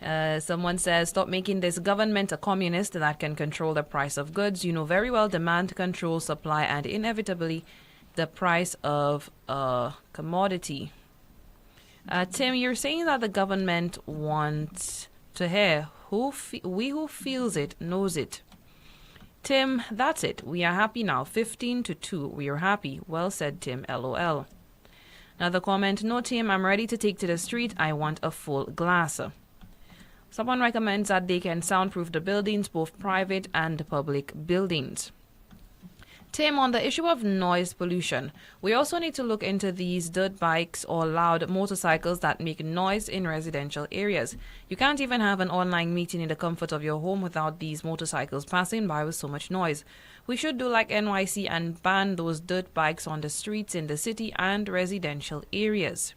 [SPEAKER 9] Someone says, stop making this government a communist that can control the price of goods. You know very well demand controls supply and inevitably the price of a commodity. Tim, you're saying that the government wants to hear who feels it knows it. Tim, that's it. We are happy now. 15-2. We are happy. Well said, Tim. LOL. Another comment. No, Tim, I'm ready to take to the street. I want a full glass. Someone recommends that they can soundproof the buildings, both private and public buildings. Tim, on the issue of noise pollution, we also need to look into these dirt bikes or loud motorcycles that make noise in residential areas. You can't even have an online meeting in the comfort of your home without these motorcycles passing by with so much noise. We should do like NYC and ban those dirt bikes on the streets in the city and residential areas.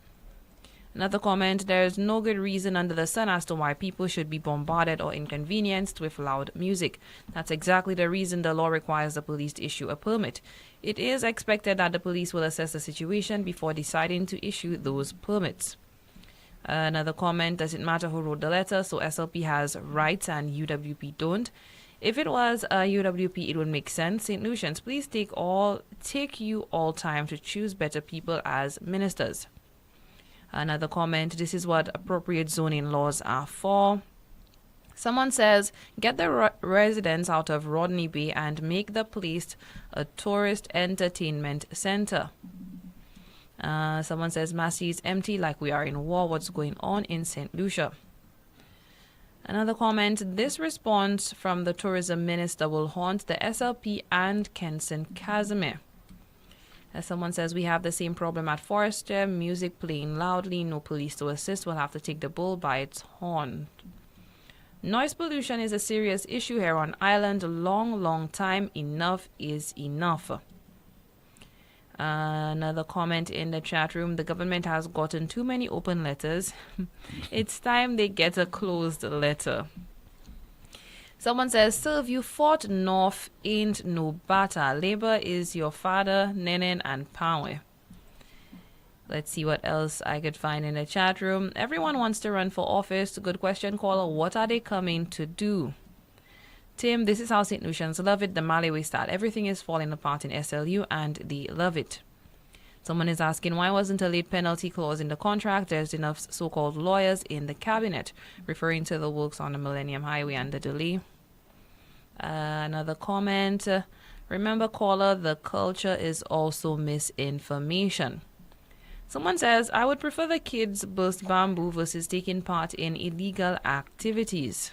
[SPEAKER 9] Another comment, there is no good reason under the sun as to why people should be bombarded or inconvenienced with loud music. That's exactly the reason the law requires the police to issue a permit. It is expected that the police will assess the situation before deciding to issue those permits. Another comment, does it matter who wrote the letter? So SLP has rights and UWP don't. If it was UWP, it would make sense. St. Lucians, please take you all time to choose better people as ministers. Another comment, this is what appropriate zoning laws are for. Someone says, get the residents out of Rodney Bay and make the place a tourist entertainment center. Someone says, Massey is empty like we are in war. What's going on in St. Lucia? Another comment, this response from the tourism minister will haunt the SLP and Kenson Casimir. As someone says, we have the same problem at Forester, music playing loudly, no police to assist, we'll have to take the bull by its horn. Noise pollution is a serious issue here on island. Long time. Enough is enough. Another comment in the chat room. The government has gotten too many open letters. It's time they get a closed letter. Someone says, Sylv, you fought North ain't no bata. Labor is your father, Nenen and Pawe. Let's see what else I could find in the chat room. Everyone wants to run for office. Good question, caller. What are they coming to do? Tim, this is how St. Lucians love it. The Malawi style. Everything is falling apart in SLU and they love it. Someone is asking, why wasn't a late penalty clause in the contract? There's enough so-called lawyers in the cabinet, referring to the works on the Millennium Highway and the delay. Another comment. Remember, caller, the culture is also misinformation. Someone says, I would prefer the kids burst bamboo versus taking part in illegal activities.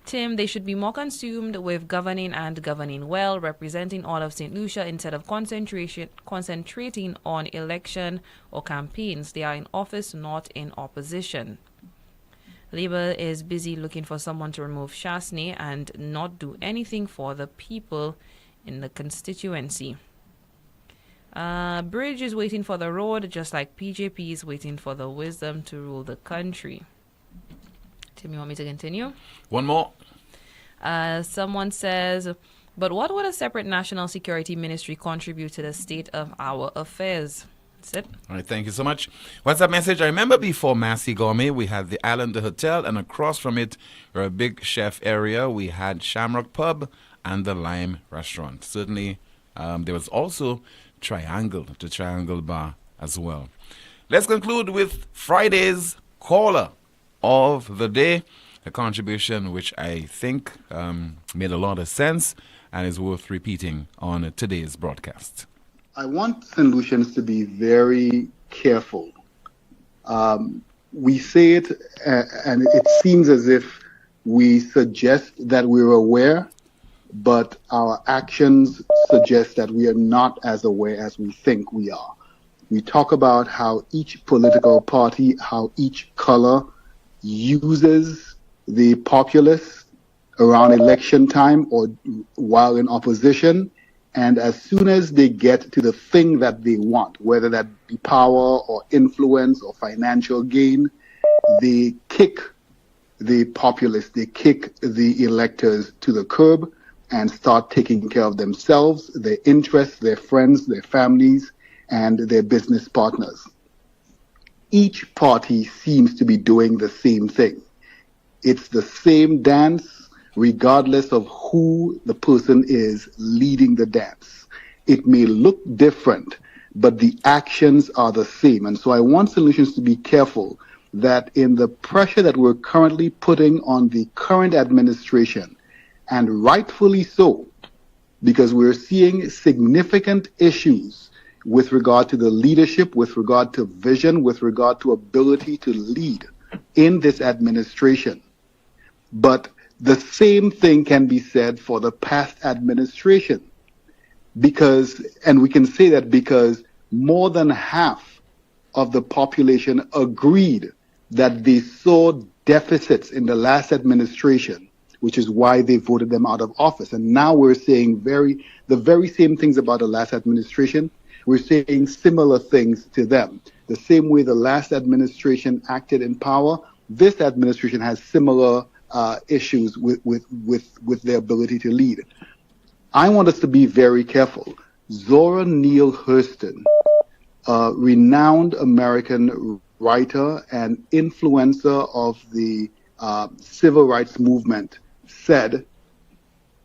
[SPEAKER 9] Tim, they should be more consumed with governing and governing well, representing all of St. Lucia instead of concentrating on election or campaigns. They are in office, not in opposition. Labour is busy looking for someone to remove Chasney and not do anything for the people in the constituency. Bridge is waiting for the road, just like PJP is waiting for the wisdom to rule the country. Tim, you want me to continue?
[SPEAKER 4] One more.
[SPEAKER 9] Someone says, but what would a separate national security ministry contribute to the state of our affairs? That's it.
[SPEAKER 4] All right, thank you so much. What's that message? I remember before Massey Gourmet, we had the Island Hotel, and across from it, or a big chef area, we had Shamrock Pub and the Lime Restaurant. Certainly, there was also the Triangle Bar as well. Let's conclude with Friday's caller of the day, a contribution which I think made a lot of sense and is worth repeating on today's broadcast.
[SPEAKER 10] I want St. Lucians to be very careful. We say it, and it seems as if we suggest that we're aware, but our actions suggest that we are not as aware as we think we are. We talk about how each political party, how each color uses the populace around election time or while in opposition, and as soon as they get to the thing that they want, whether that be power or influence or financial gain, they kick the populace, they kick the electors to the curb and start taking care of themselves, their interests, their friends, their families, and their business partners. Each party seems to be doing the same thing. It's the same dance, regardless of who the person is leading the dance. It may look different, but the actions are the same. And so I want solutions to be careful that in the pressure that we're currently putting on the current administration, and rightfully so, because we're seeing significant issues with regard to the leadership, with regard to vision, with regard to ability to lead in this administration. But the same thing can be said for the past administration. And we can say that because more than half of the population agreed that they saw deficits in the last administration, which is why they voted them out of office. And now we're saying the very same things about the last administration. We're saying similar things to them. The same way the last administration acted in power, this administration has similar issues with their ability to lead. I want us to be very careful. Zora Neale Hurston, a renowned American writer and influencer of the civil rights movement, said,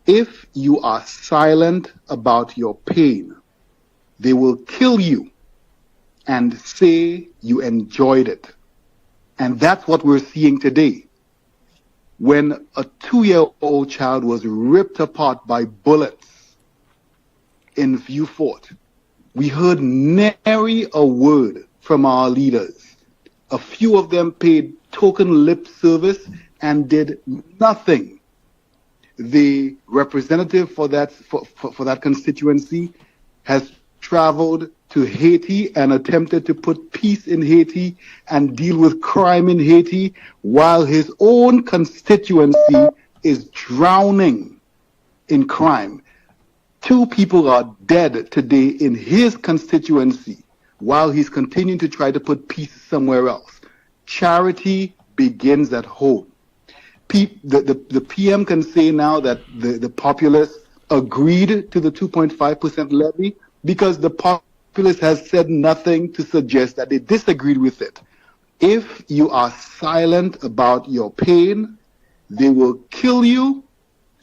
[SPEAKER 10] if you are silent about your pain, they will kill you and say you enjoyed it. And that's what we're seeing today. when a 2-year-old child was ripped apart by bullets in View Fort. We heard nary a word from our leaders. A few of them paid token lip service and did nothing. The representative for that constituency has traveled to Haiti and attempted to put peace in Haiti and deal with crime in Haiti, while his own constituency is drowning in crime. 2 people are dead today in his constituency while he's continuing to try to put peace somewhere else. Charity begins at home. The PM can say now that the populace agreed to the 2.5% levy because the populace has said nothing to suggest that they disagreed with it. If you are silent about your pain, they will kill you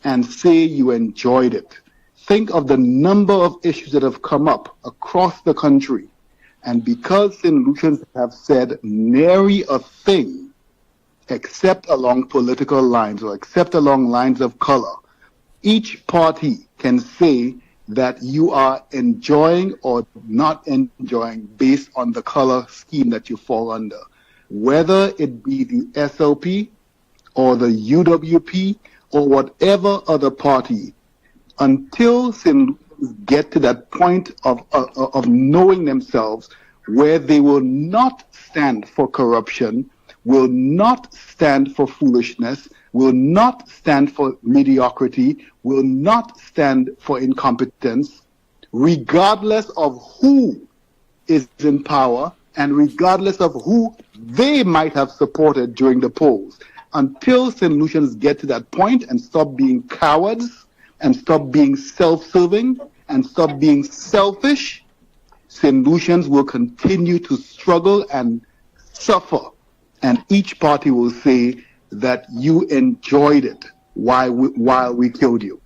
[SPEAKER 10] and say you enjoyed it. Think of the number of issues that have come up across the country. And because St. Lucians have said nary a thing except along political lines or except along lines of color, each party can say that you are enjoying or not enjoying based on the color scheme that you fall under. Whether it be the SLP or the UWP or whatever other party, until St. Lucians get to that point of knowing themselves where they will not stand for corruption, will not stand for foolishness, will not stand for mediocrity, will not stand for incompetence, regardless of who is in power and regardless of who they might have supported during the polls. Until St. Lucians get to that point and stop being cowards and stop being self-serving and stop being selfish, St. Lucians will continue to struggle and suffer. And each party will say that you enjoyed it while we killed you.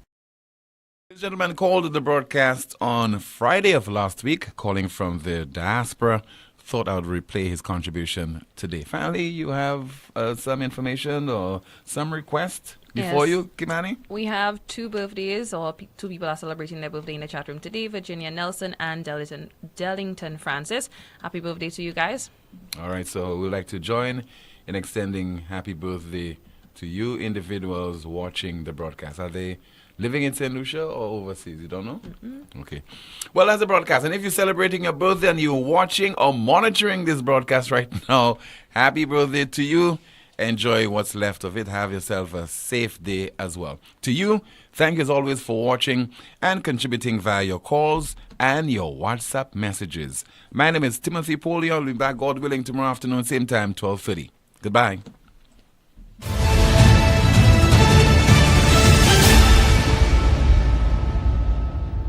[SPEAKER 4] This gentleman called the broadcast on Friday of last week, calling from the diaspora. Thought I would replay his contribution today. Finally, you have some information or some request before you, Kimani?
[SPEAKER 9] We have 2 birthdays, or 2 people are celebrating their birthday in the chat room today. Virginia Nelson and Dellington Francis. Happy birthday to you guys.
[SPEAKER 4] All right, so we'd like to join in extending happy birthday to you individuals watching the broadcast. Are they living in St. Lucia or overseas? You don't know? Okay. Well, that's the broadcast. And if you're celebrating your birthday and you're watching or monitoring this broadcast right now, happy birthday to you. Enjoy what's left of it. Have yourself a safe day as well. To you, thank you as always for watching and contributing via your calls and your WhatsApp messages. My name is Timothy Poleon. We'll be back, God willing, tomorrow afternoon, same time, 12:30. Goodbye.